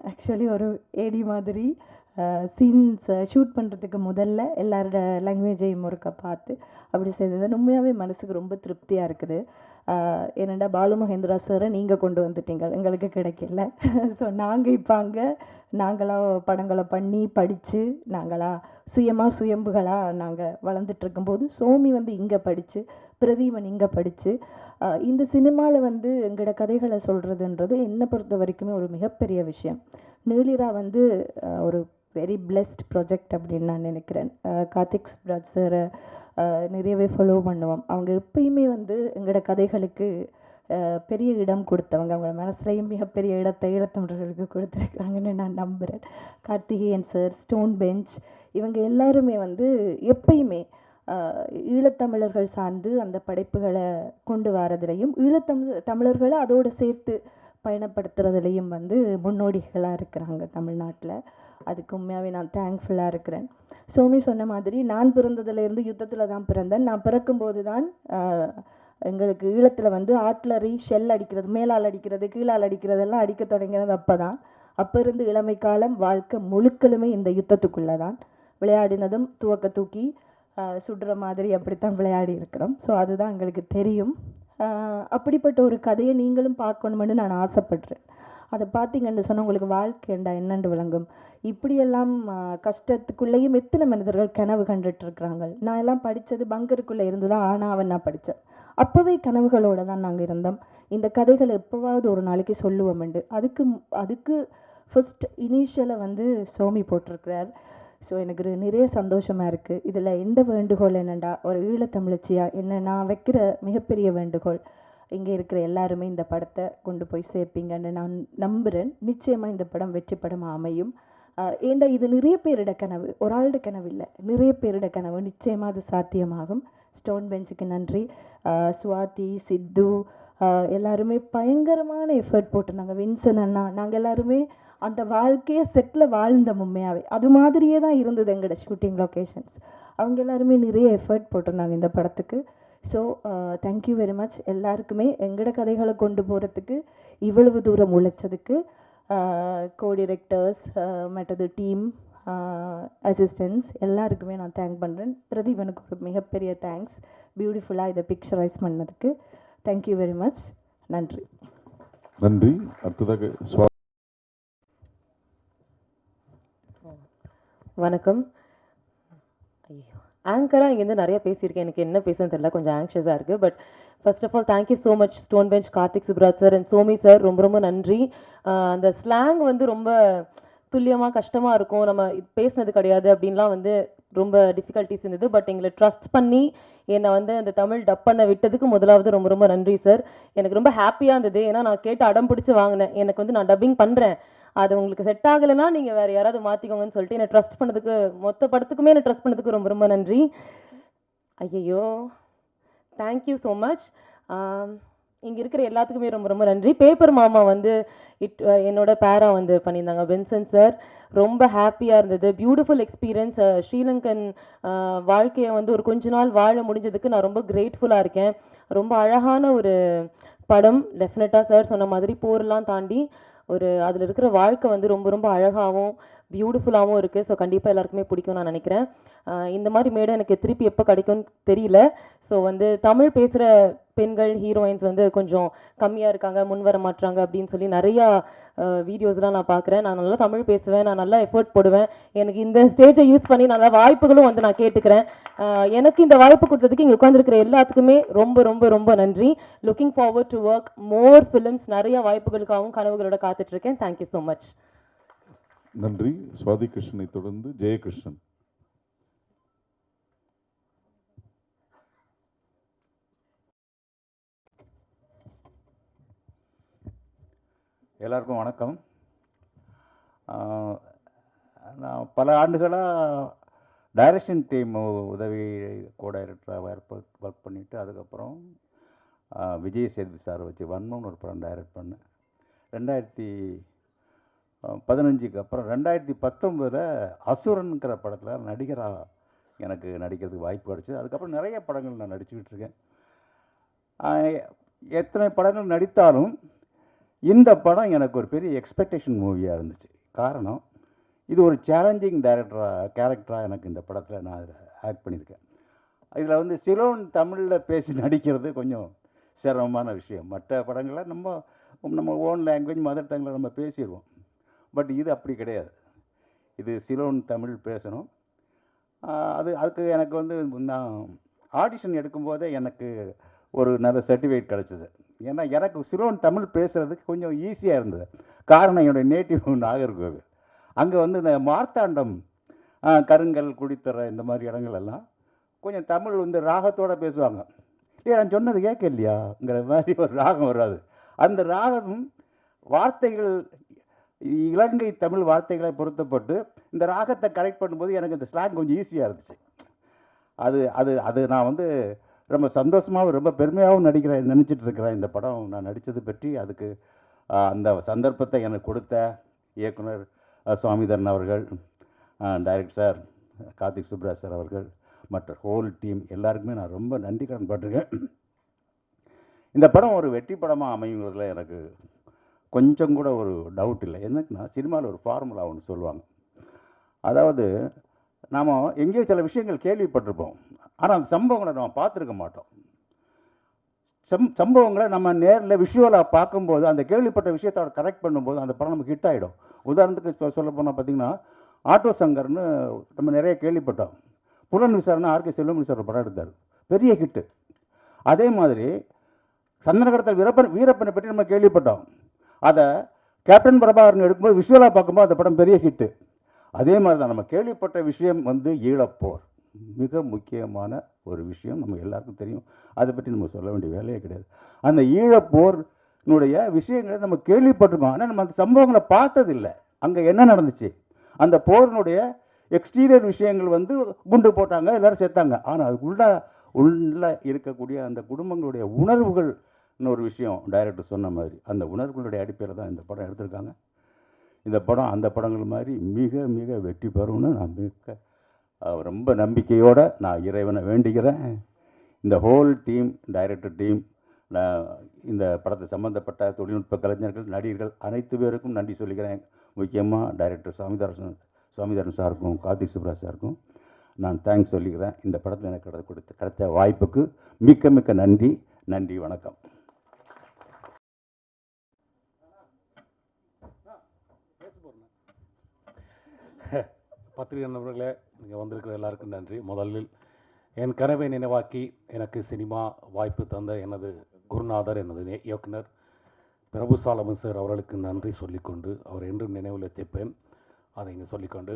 ஆக்சுவலி ஒரு ஏடி மாதிரி சீன்ஸை ஷூட் பண்ணுறதுக்கு முதல்ல எல்லாரோட லாங்குவேஜையும் ஒருக்க பார்த்து அப்படி செய்தது உண்மையாகவே மனசுக்கு ரொம்ப திருப்தியாக இருக்குது. என்னடா பாலு மகேந்திரா சாரை நீங்கள் கொண்டு வந்துட்டீங்க, எங்களுக்கு கிடைக்கல. ஸோ நாங்கள் இப்போ அங்கே நாங்களாக படங்களை பண்ணி படித்து நாங்களாக சுயம்புகளாக நாங்கள் வளர்ந்துட்டுருக்கும்போது சோமி வந்து இங்கே படித்து, பிரதீபன் இங்கே படித்து, இந்த சினிமாவில் வந்து எங்களோட கதைகளை சொல்கிறதுன்றது என்னை பொறுத்த வரைக்குமே ஒரு மிகப்பெரிய விஷயம். நீலிரா வந்து ஒரு வெரி பிளெஸ்ட் ப்ராஜெக்ட் அப்படின்னு நான் நினைக்கிறேன். கார்த்திக் சுப்ராஜ் சாரை நிறையவே ஃபாலோ பண்ணுவோம். அவங்க எப்பயுமே வந்து எங்களோட கதைகளுக்கு பெரிய இடம் கொடுத்தவங்க. அவங்க மனசுலையும் மிகப்பெரிய இடத்தை ஈழத்தமிழர்களுக்கு கொடுத்துருக்குறாங்கன்னு நான் நம்புகிறேன். கார்த்திகேயன் சார், ஸ்டோன் பெஞ்ச், இவங்க எல்லாருமே வந்து எப்பயுமே ஈழத்தமிழர்கள் சார்ந்து அந்த படைப்புகளை கொண்டு வரதுலையும் தமிழர்களை அதோடு சேர்த்து பயணப்படுத்துறதுலையும் வந்து முன்னோடிகளாக இருக்கிறாங்க தமிழ்நாட்டில். அதுக்கு உண்மையாகவே நான் தேங்க்ஃபுல்லாக இருக்கிறேன். சோமி சொன்ன மாதிரி நான் பிறந்ததுலேருந்து யுத்தத்தில் தான் பிறந்தேன். நான் பிறக்கும்போது தான் எங்களுக்கு ஈழத்தில் வந்து ஆட்லரி, ஷெல் அடிக்கிறது, மேலால் அடிக்கிறது, கீழால் அடிக்கிறதெல்லாம் அடிக்க தொடங்கினது அப்போ தான். அப்போ இருந்து இளமை காலம் வாழ்க்கை முழுக்களுமே இந்த யுத்தத்துக்குள்ளே தான். விளையாடினதும் துவக்க தூக்கி சுடுற மாதிரி அப்படித்தான் விளையாடி இருக்கிறோம். ஸோ அதுதான் எங்களுக்கு தெரியும். அப்படிப்பட்ட ஒரு கதையை நீங்களும் பார்க்கணுமென்னு நான் ஆசைப்படுறேன். அதை பார்த்தீங்கன்னு சொன்னால் உங்களுக்கு வாழ்க்கைண்டா என்னென்று விளங்கும். இப்படியெல்லாம் கஷ்டத்துக்குள்ளேயும் எத்தனை மனிதர்கள் கனவு கண்டுட்டு இருக்கிறாங்க. நான் எல்லாம் படித்தது பங்கருக்குள்ளே இருந்து தான் ஆனாவன் நான் படித்தேன். அப்போவே கனவுகளோடு தான் நாங்கள் இருந்தோம். இந்த கதைகளை எப்போவாவது ஒரு நாளைக்கு சொல்லுவோம்ண்டு அதுக்கு ஃபர்ஸ்ட் இனிஷியலை வந்து சோமி போட்டிருக்கிறார். ஸோ எனக்கு நிறைய சந்தோஷமாக இருக்குது. இதில் எந்த வேண்டுகோள் என்னென்னா, ஒரு ஈழத்தமிழச்சியாக என்ன நான் வைக்கிற மிகப்பெரிய வேண்டுகோள், இங்கே இருக்கிற எல்லாருமே இந்த படத்தை கொண்டு போய் சேர்ப்பீங்கன்னு நான் நம்புகிறேன். நிச்சயமாக இந்த படம் வெற்றி படமாக அமையும். ஏண்டா இது நிறைய பேரிட கனவு, ஒரு ஆளுட கனவு இல்லை, நிறைய பேரிட கனவு. நிச்சயமாக அது சாத்தியமாகும். ஸ்டோன் பெஞ்சுக்கு நன்றி. சுவாதி, சித்து எல்லாருமே பயங்கரமான எஃபர்ட் போட்டுருந்தாங்க. வின்சன் அண்ணா, நாங்கள் எல்லாருமே அந்த வாழ்க்கையை செட்டில் வாழ்ந்தோம். உண்மையாகவே அது மாதிரியே தான் இருந்தது எங்களோட ஷூட்டிங் லொக்கேஷன்ஸ். அவங்க எல்லாருமே நிறைய எஃபர்ட் போட்டிருந்தாங்க இந்த படத்துக்கு. ஸோ தேங்க்யூ வெரி மச் எல்லாருக்குமே. எங்களோட கதைகளை கொண்டு போகிறதுக்கு இவ்வளவு தூரம் உழைச்சதுக்கு கோ டிரெக்டர்ஸ், மற்றது டீம், அசிஸ்டன்ட்ஸ் எல்லாருக்குமே நான் தேங்க் பண்ணுறேன். பிரதீபனுக்கு ஒரு மிகப்பெரிய தேங்க்ஸ், பியூட்டிஃபுல்லாக இதை பிக்சரைஸ் பண்ணதுக்கு. Thank you very much. நன்றி. நன்றி. அடுத்ததாக வணக்கம். ஐயோ, ஆங்கராக இங்கேருந்து நிறைய பேசியிருக்கேன், எனக்கு என்ன பேசுன்னு தெரியல, கொஞ்சம் ஆங்ஷியஸாக இருக்குது. But first of all thank you so much Stone Bench, Karthik Subbaraj sir and Somi sir. ரொம்ப ரொம்ப நன்றி. அந்த ஸ்லாங் வந்து ரொம்ப துல்லியமாக கஷ்டமாக இருக்கும், நம்ம பேசினது கிடையாது அப்படின்லாம் வந்து ரொம்ப டிஃபிகல்ட்டிஸ் இருந்தது. பட் எங்களை ட்ரஸ்ட் பண்ணி என்னை வந்து அந்த தமிழ் டப் பண்ண விட்டதுக்கு முதலாவது ரொம்ப ரொம்ப நன்றி சார். எனக்கு ரொம்ப ஹாப்பியாக இருந்தது. ஏன்னா நான் கேட்டு அடம் பிடிச்சி வாங்கினேன், எனக்கு வந்து நான் டப்பிங் பண்ணுறேன், அது உங்களுக்கு செட் ஆகலைன்னா நீங்கள் வேறு யாராவது மாற்றிக்கோங்கன்னு சொல்லிட்டு என்னை ட்ரஸ்ட் பண்ணதுக்கு, மொத்த படத்துக்குமே என்னை ட்ரஸ்ட் பண்ணதுக்கு ரொம்ப ரொம்ப நன்றி. ஐயையோ, தேங்க்யூ ஸோ மச். இங்கே இருக்கிற எல்லாத்துக்குமே ரொம்ப ரொம்ப நன்றி. பேப்பர் மாமா வந்து என்னோட பேரா வந்து பண்ணியிருந்தாங்க, வின்சன் சார். ரொம்ப ஹாப்பியாக இருந்தது, பியூட்டிஃபுல் எக்ஸ்பீரியன்ஸ். ஸ்ரீலங்கன் வாழ்க்கையை வந்து ஒரு கொஞ்ச நாள் வாழ முடிஞ்சதுக்கு நான் ரொம்ப கிரேட்ஃபுல்லாக இருக்கேன். ரொம்ப அழகான ஒரு படம். டெஃபினட்டாக சார் சொன்ன மாதிரி போரெல்லாம் தாண்டி அதில் இருக்கிற வாழ்க்கை வந்து ரொம்ப ரொம்ப அழகாகவும் பியூட்டிஃபுல்லாகவும் இருக்குது. ஸோ கண்டிப்பாக எல்லாருக்குமே பிடிக்கும் நான் நினைக்கிறேன். இந்த மாதிரி மேடை எனக்கு திருப்பி எப்போ கிடைக்கும்னு தெரியல. ஸோ வந்து தமிழ் பேசுகிற பெண்கள் ஹீரோயின்ஸ் வந்து கொஞ்சம் கம்மியாக இருக்காங்க, முன் வர மாட்றாங்க அப்படின்னு சொல்லி நிறையா வீடியோஸ்லாம் நான் பார்க்குறேன். நான் நல்லா தமிழ் பேசுவேன், நான் நல்லா எஃபர்ட் போடுவேன். எனக்கு இந்த ஸ்டேஜை யூஸ் பண்ணி நல்ல வாய்ப்புகளும் வந்து நான் கேட்டுக்கிறேன். எனக்கு இந்த வாய்ப்பு கொடுத்ததுக்கு இங்கே உட்காந்துருக்கிற எல்லாத்துக்குமே ரொம்ப ரொம்ப ரொம்ப நன்றி. Looking forward to work more films. நிறைய வாய்ப்புகளுக்காகவும் கனவுகளோட காத்துட்ருக்கேன். Thank you so much. நன்றி. சுவாதி கிருஷ்ணனை தொடர்ந்து ஜெயகிருஷ்ணன். எல்லாருக்கும் வணக்கம். நான் பல ஆண்டுகளாக டைரக்ஷன் டீம் உதவி co-டைரக்டராக ஒர்க் பண்ணிவிட்டு அதுக்கப்புறம் விஜய் சேதுபதி சாரை வச்சு வன்மம்னு ஒரு படம் டைரக்ட் பண்ணேன் 2015க்கு அப்புறம் 2019 அசுரன்கிற படத்தில் நடிகராக எனக்கு நடிக்கிறதுக்கு வாய்ப்பு கிடச்சிது. அதுக்கப்புறம் நிறைய படங்கள் நான் நடிச்சுக்கிட்டு இருக்கேன். எத்தனை படங்கள் நடித்தாலும் இந்த படம் எனக்கு ஒரு பெரிய எக்ஸ்பெக்டேஷன் மூவியாக இருந்துச்சு. காரணம், இது ஒரு சேலஞ்சிங் கேரக்டராக எனக்கு இந்த படத்தில் நான் அதில் ஆக்ட் பண்ணியிருக்கேன். இதில் வந்து சிலோன் தமிழில் பேசி நடிக்கிறது கொஞ்சம் சிரமமான விஷயம். மற்ற படங்களில் நம்ம ஓன் லாங்குவேஜ் மதர் டங்கில் நம்ம பேசிடுவோம். பட் இது அப்படி கிடையாது. இது சிலோன் தமிழ் பேசணும். அதுக்கு எனக்கு வந்து நான் ஆடிஷன் எடுக்கும்போதே எனக்கு ஒரு நல்ல சர்டிஃபிகேட் கிடச்சிது. ஏன்னா எனக்கு சிலோன் தமிழ் பேசுகிறதுக்கு கொஞ்சம் ஈஸியாக இருந்தது. காரணம், என்னுடைய நேட்டிவ் நாகர்கோவில். அங்கே வந்து இந்த மார்த்தாண்டம், கருங்கல், குடித்தர இந்த மாதிரி இடங்களெல்லாம் கொஞ்சம் தமிழ் வந்து ராகத்தோடு பேசுவாங்க. நான் சொன்னது கேட்க இல்லையாங்கிற மாதிரி ஒரு ராகம் வராது. அந்த ராகம் வார்த்தைகள் இலங்கை தமிழ் வார்த்தைகளை பொருத்தப்பட்டு இந்த ராகத்தை கரெக்ட் பண்ணும்போது எனக்கு இந்த ஸ்லாங் கொஞ்சம் ஈஸியாக இருந்துச்சு. அது நான் வந்து ரொம்ப சந்தோஷமாகவும் ரொம்ப பெருமையாகவும் நினச்சிட்டு இருக்கிறேன். இந்த படம் நான் நடித்தது பற்றி அதுக்கு அந்த சந்தர்ப்பத்தை எனக்கு கொடுத்த இயக்குனர் சுவாமிதரன் அவர்கள், director sir Karthik Subbaraj sir அவர்கள், மற்ற ஹோல் டீம் எல்லாருக்குமே நான் ரொம்ப நன்றி கடன் பட்டிருக்கேன். இந்த படம் ஒரு வெற்றி படமாக அமையுங்கிறதுல எனக்கு கொஞ்சம் கூட ஒரு டவுட் இல்லை. என்னன்னா, சினிமாவில் ஒரு ஃபார்முலா ஒன்று சொல்லுவாங்க. அதாவது நாம் எங்கேயோ சில விஷயங்கள் கேள்விப்பட்டிருப்போம், ஆனால் அந்த சம்பவங்களை நம்ம பார்த்துருக்க மாட்டோம். சம்பவங்களை நம்ம நேரில் விஷுவலாக பார்க்கும்போது அந்த கேள்விப்பட்ட விஷயத்தோட கரெக்ட் பண்ணும்போது அந்த படம் நமக்கு ஹிட் ஆகிடும். உதாரணத்துக்கு சொல்ல போனால் பார்த்திங்கன்னா, ஆட்டோ சங்கர்னு நம்ம நிறைய கேள்விப்பட்டோம். புலன் விசாரணை ஆர்கே செல்வமணி சார் படம் எடுத்தார், பெரிய ஹிட்டு. அதே மாதிரி சந்தனகரத்தில் வீரப்பனை பற்றி நம்ம கேள்விப்பட்டோம். அதை கேப்டன் பிரபாகரன் எடுக்கும்போது விஷுவலாக பார்க்கும்போது அந்த படம் பெரிய ஹிட்டு. அதே மாதிரி தான் நம்ம கேள்விப்பட்ட விஷயம் வந்து ஈழப்போர். மிக முக்கியமான ஒரு விஷயம், நம்ம எல்லாருக்கும் தெரியும். அதை பற்றி நம்ம சொல்ல வேண்டிய வேலையே கிடையாது. அந்த ஈழப்போர்னுடைய விஷயங்களை நம்ம கேள்விப்பட்டிருக்கோம், ஆனால் நம்ம அந்த சம்பவங்களை பார்த்ததில்லை. அங்கே என்ன நடந்துச்சு, அந்த போரினுடைய எக்ஸ்டீரியர் விஷயங்கள் வந்து குண்டு போட்டாங்க, எல்லோரும் செத்தாங்க. ஆனால் அதுக்குள்ள இருக்கக்கூடிய அந்த குடும்பங்களுடைய உணர்வுகள்னு ஒரு விஷயம் டைரக்டர் சொன்ன மாதிரி அந்த உணர்வுகளுடைய அடிப்படையில் தான் இந்த படம் எடுத்திருக்காங்க. இந்த படம் அந்த படங்கள் மாதிரி மிக மிக வெற்றி பெறும்னு நான் ரொம்ப நம்பிக்கையோடு நான் இறைவனை வேண்டிக்கிறேன். இந்த ஹோல் டீம், டைரக்டர் டீம், இந்த படத்தை சம்மந்தப்பட்ட தொழில்நுட்ப கலைஞர்கள், நடிகர்கள் அனைத்து பேருக்கும் நன்றி சொல்லிக்கிறேன். முக்கியமாக டைரக்டர் சுவாமிதரன் சாருக்கும் கார்த்திக் சுப்ராஜ் சாருக்கும் நான் தேங்க்ஸ் சொல்லிக்கிறேன். இந்த படத்தில் எனக்கு கிடைச்ச வாய்ப்புக்கு மிக்க மிக்க நன்றி. நன்றி, வணக்கம். பத்திரிகை நண்பர்களே, இங்கே வந்திருக்கிற எல்லாருக்கும் நன்றி. முதலில் என் கனவை நினைவாக்கி எனக்கு சினிமா வாய்ப்பு தந்த எனது குருநாதர், எனது இயக்குனர் பிரபு சாலமன் சார் அவர்களுக்கு நன்றி சொல்லிக்கொண்டு, அவர் என்றும் நினைவில் தேப்பேன். அதை இங்கே சொல்லிக்கொண்டு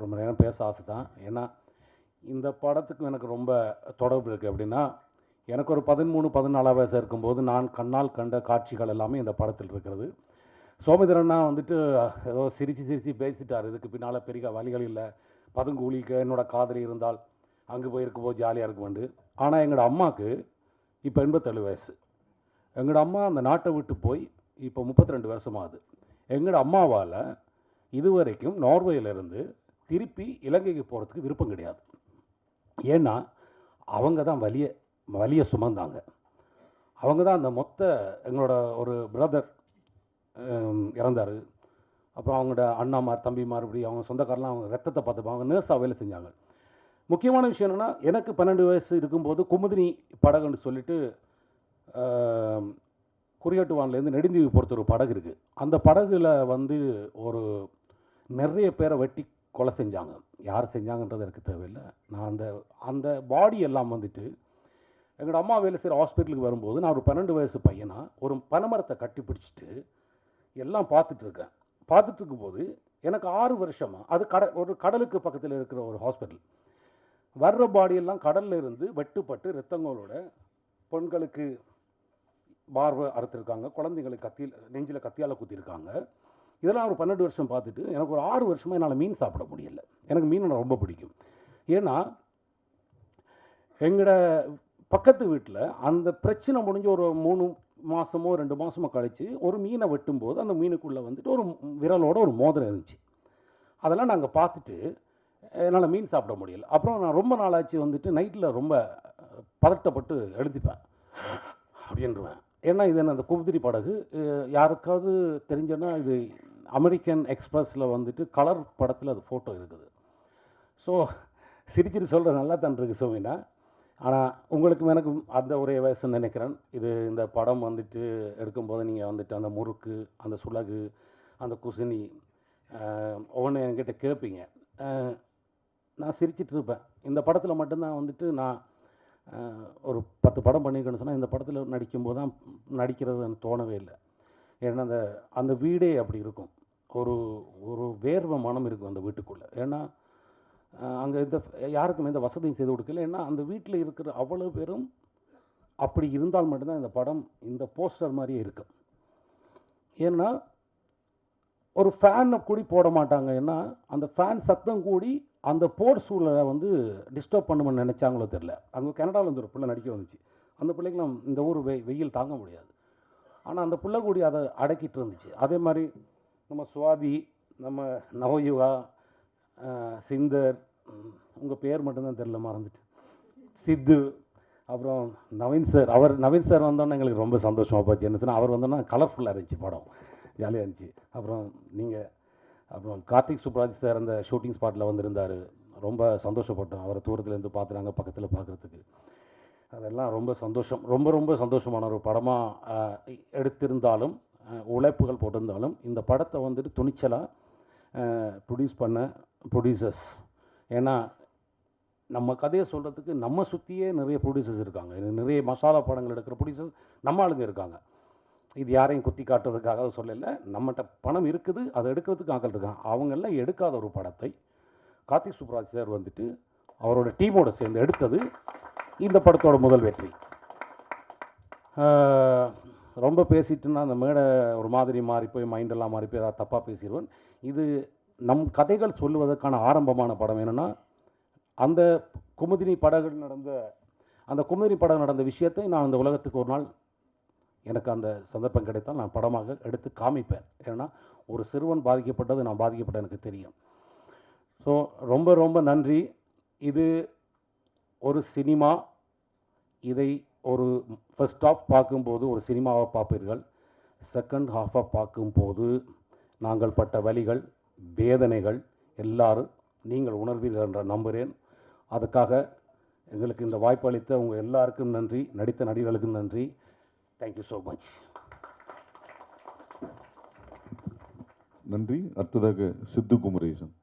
ரொம்ப நேரம் பேச ஆசை தான். ஏன்னா இந்த படத்துக்கு எனக்கு ரொம்ப தொடர்பு இருக்குது. அப்படின்னா எனக்கு ஒரு 13-14 வயசு இருக்கும்போது நான் கண்ணால் கண்ட காட்சிகள் எல்லாமே இந்த படத்தில் இருக்கிறது. சோமிதரன்னா வந்துட்டு ஏதோ சிரித்து பேசிட்டார், இதுக்கு பின்னால் பெரிய வழிகள் இல்லை, பதுங்கூலிக்கு என்னோட காதலி இருந்தால் அங்கே போயிருக்கும்போது ஜாலியாக இருக்குமெண்டு. ஆனால் எங்களோட அம்மாவுக்கு இப்போ 87 வயசு. எங்களோட அம்மா அந்த நாட்டை விட்டு போய் இப்போ 32 வருஷமாகுது. எங்களோட அம்மாவால் இதுவரைக்கும் நார்வேயிலிருந்து திருப்பி இலங்கைக்கு போகிறதுக்கு விருப்பம் கிடையாது. ஏன்னா அவங்க தான் வலியை சுமந்தாங்க. அவங்க தான் அந்த எங்களோட ஒரு பிரதர் இறந்தார். அப்புறம் அவங்களோட அண்ணாமார் தம்பிமார் இப்படி அவங்க சொந்தக்காரெலாம் அவங்க ரத்தத்தை பார்த்துப்பாங்க. அவங்க நர்ஸாக வேலை செஞ்சாங்க. முக்கியமான விஷயம் என்னென்னா, எனக்கு 12 வயசு இருக்கும்போது குமுதினி படகுன்னு சொல்லிட்டு குறியாட்டுவான்லேருந்து நெடுந்தீவு பொறுத்த ஒரு படகு இருக்குது. அந்த படகுல வந்து ஒரு நிறைய பேரை வெட்டி கொலை செஞ்சாங்க. யார் செஞ்சாங்கன்றது எனக்கு தேவையில்லை. நான் அந்த அந்த பாடி எல்லாம் வந்துட்டு எங்களோட அம்மா வேலை செய்கிற ஹாஸ்பிட்டலுக்கு வரும்போது நான் ஒரு 12 வயசு பையனா ஒரு பனைமரத்தை கட்டி பிடிச்சிட்டு எல்லாம் பார்த்துட்ருக்கேன். பார்த்துட்டு இருக்கும்போது எனக்கு 6 வருஷமாக அது ஒரு கடலுக்கு பக்கத்தில் இருக்கிற ஒரு ஹாஸ்பிட்டல். வர்ற பாடியெல்லாம் கடலில் இருந்து வெட்டுப்பட்டு ரத்தங்களோட பெண்களுக்கு பார்வை அறுத்துருக்காங்க, குழந்தைங்களுக்கு நெஞ்சில் கத்தியால் குத்திருக்காங்க. இதெல்லாம் ஒரு 12 வருஷம் பார்த்துட்டு எனக்கு ஒரு 6 வருஷமாக என்னால் மீன் சாப்பிட முடியல. எனக்கு மீன் ரொம்ப பிடிக்கும். ஏன்னா எங்களோட பக்கத்து வீட்டில் அந்த பிரச்சனை முடிஞ்சு ஒரு 3 மாதமோ 2 மாதமோ கழித்து ஒரு மீனை வெட்டும்போது அந்த மீனுக்குள்ளே வந்துட்டு ஒரு விரலோட ஒரு மோதிரம் இருந்துச்சு. அதெல்லாம் நாங்கள் பார்த்துட்டு என்னால் மீன் சாப்பிட முடியல. அப்புறம் நான் ரொம்ப நாளாச்சு வந்துட்டு நைட்டில் ரொம்ப பதட்டப்பட்டு எழுதிப்பேன் அப்படின்றுவேன். ஏன்னா இது என்ன அந்த குமுதினி படகு யாருக்காவது தெரிஞ்சோன்னா இது அமெரிக்கன் எக்ஸ்பிரஸில் வந்துட்டு கலர் படத்தில் அது ஃபோட்டோ இருக்குது. ஸோ சிரிச்சிட்டு சொல்கிற நல்லா தான் இருக்குது சோமினா. ஆனால் உங்களுக்கும் எனக்கும் அந்த ஒரே வயசுன்னு நினைக்கிறேன். இந்த படம் வந்துட்டு எடுக்கும்போது நீங்கள் வந்துட்டு அந்த முறுக்கு, அந்த சுலகு, அந்த குசினி ஒவ்வொன்று என்கிட்ட கேட்பீங்க. நான் சிரிச்சிட்டு இருப்பேன். இந்த படத்தில் மட்டும்தான் வந்துட்டு நான் ஒரு 10 படம் பண்ணியிருக்கேன்னு சொன்னால் இந்த படத்தில் நடிக்கும்போது தான் நடிக்கிறது எனக்கு தோணவே இல்லை. ஏன்னா அந்த வீடே அப்படி இருக்கும். ஒரு வேர்வை மனம் இருக்கும் அந்த வீட்டுக்குள்ளே. ஏன்னா அங்கே யாருக்கும் எந்த வசதியும் செய்து கொடுக்கல. ஏன்னா அந்த வீட்டில் இருக்கிற அவ்வளோ பேரும் அப்படி இருந்தால் மட்டும்தான் இந்த படம் இந்த போஸ்டர் மாதிரியே இருக்கும். ஏன்னா ஒரு ஃபேனை கூடி போட மாட்டாங்க. ஏன்னா அந்த ஃபேன் சத்தம் கூடி அந்த போர் சூழலை வந்து டிஸ்டர்ப் பண்ணுமென்னு நினச்சாங்களோ தெரில. அங்கே கனடாவில் வந்து ஒரு பிள்ளை நடிக்க வந்துச்சு. அந்த பிள்ளைக்கெலாம் இந்த ஊர் வெயில் தாங்க முடியாது. ஆனால் அந்த பிள்ளை கூடி அதை அடக்கிட்டு இருந்துச்சு. அதே மாதிரி நம்ம சுவாதி, நம்ம நவயுகா, சிந்தர், உங்கள் பேர் மட்டும்தான் தெரில மறந்துட்டு, சித்து, அப்புறம் நவீன் சார் வந்தோன்னே எங்களுக்கு ரொம்ப சந்தோஷமாக போச்சு. என்ன சொன்னால் அவர் வந்தோன்னா கலர்ஃபுல்லாக இருந்துச்சு, படம் ஜாலியாக இருந்துச்சு. அப்புறம் கார்த்திக் சுப்ராஜ் சார் அந்த ஷூட்டிங் ஸ்பாட்டில் வந்திருந்தார். ரொம்ப சந்தோஷப்பட்டோம். அவரை தூரத்துலேருந்து பார்த்துறாங்க, பக்கத்தில் பார்க்குறதுக்கு. அதெல்லாம் ரொம்ப சந்தோஷம். ரொம்ப சந்தோஷமான ஒரு படமாக எடுத்திருந்தாலும் உழைப்புகள் போட்டிருந்தாலும் இந்த படத்தை வந்துட்டு துணிச்சலாக ப்ரொடியூஸ் பண்ண ப்ரொடியூசர்ஸ். ஏன்னா நம்ம கதையை சொல்கிறதுக்கு நம்ம சுற்றியே நிறைய ப்ரொடியூசர்ஸ் இருக்காங்க. நிறைய மசாலா படங்கள் எடுக்கிற ப்ரொடியூசர்ஸ் நம்ம ஆளுங்க இருக்காங்க. இது யாரையும் குத்தி காட்டுறதுக்காக சொல்லலை. நம்மகிட்ட பணம் இருக்குது, அதை எடுக்கிறதுக்கு ஆக்கள் இருக்காங்க. அவங்கெல்லாம் எடுக்காத ஒரு படத்தை கார்த்திக் சுப்ராஜ் சார் வந்துட்டு அவரோட டீமோடு சேர்ந்து எடுத்தது இந்த படத்தோட முதல் வெற்றி. ரொம்ப பேசிட்டுன்னா அந்த மேடை ஒரு மாதிரி மாறி போய் மைண்டெல்லாம் மாறி போய் ஏதாவது தப்பாக பேசிடுவேன். இது நம் கதைகள் சொல்லுவதற்கான ஆரம்பமான படம். என்னென்னா அந்த குமுதினி படகு நடந்த விஷயத்தை நான் அந்த உலகத்துக்கு ஒரு நாள் எனக்கு அந்த சந்தர்ப்பம் கிடைத்தால் நான் படமாக எடுத்து காமிப்பேன். ஏன்னா ஒரு சிறுவன் பாதிக்கப்பட்டது நான் பாதிக்கப்பட்ட எனக்கு தெரியும். ஸோ ரொம்ப நன்றி. இது ஒரு சினிமா. இதை ஒரு ஃபர்ஸ்ட் ஹாஃப் பார்க்கும்போது ஒரு சினிமாவை பார்ப்பீர்கள். செகண்ட் ஹாஃபாக பார்க்கும்போது நாங்கள் பட்ட வலிகள், வேதனைகள் எல்லாரும் நீங்கள் உணர்வீர்கள் என்ற நம்புகிறேன். அதுக்காக எங்களுக்கு இந்த வாய்ப்பு அளித்த உங்கள் எல்லாருக்கும் நன்றி, நடித்த நடிகர்களுக்கும் நன்றி. Thank you so much. நன்றி. அடுத்ததாக சித்து குமரேசன்.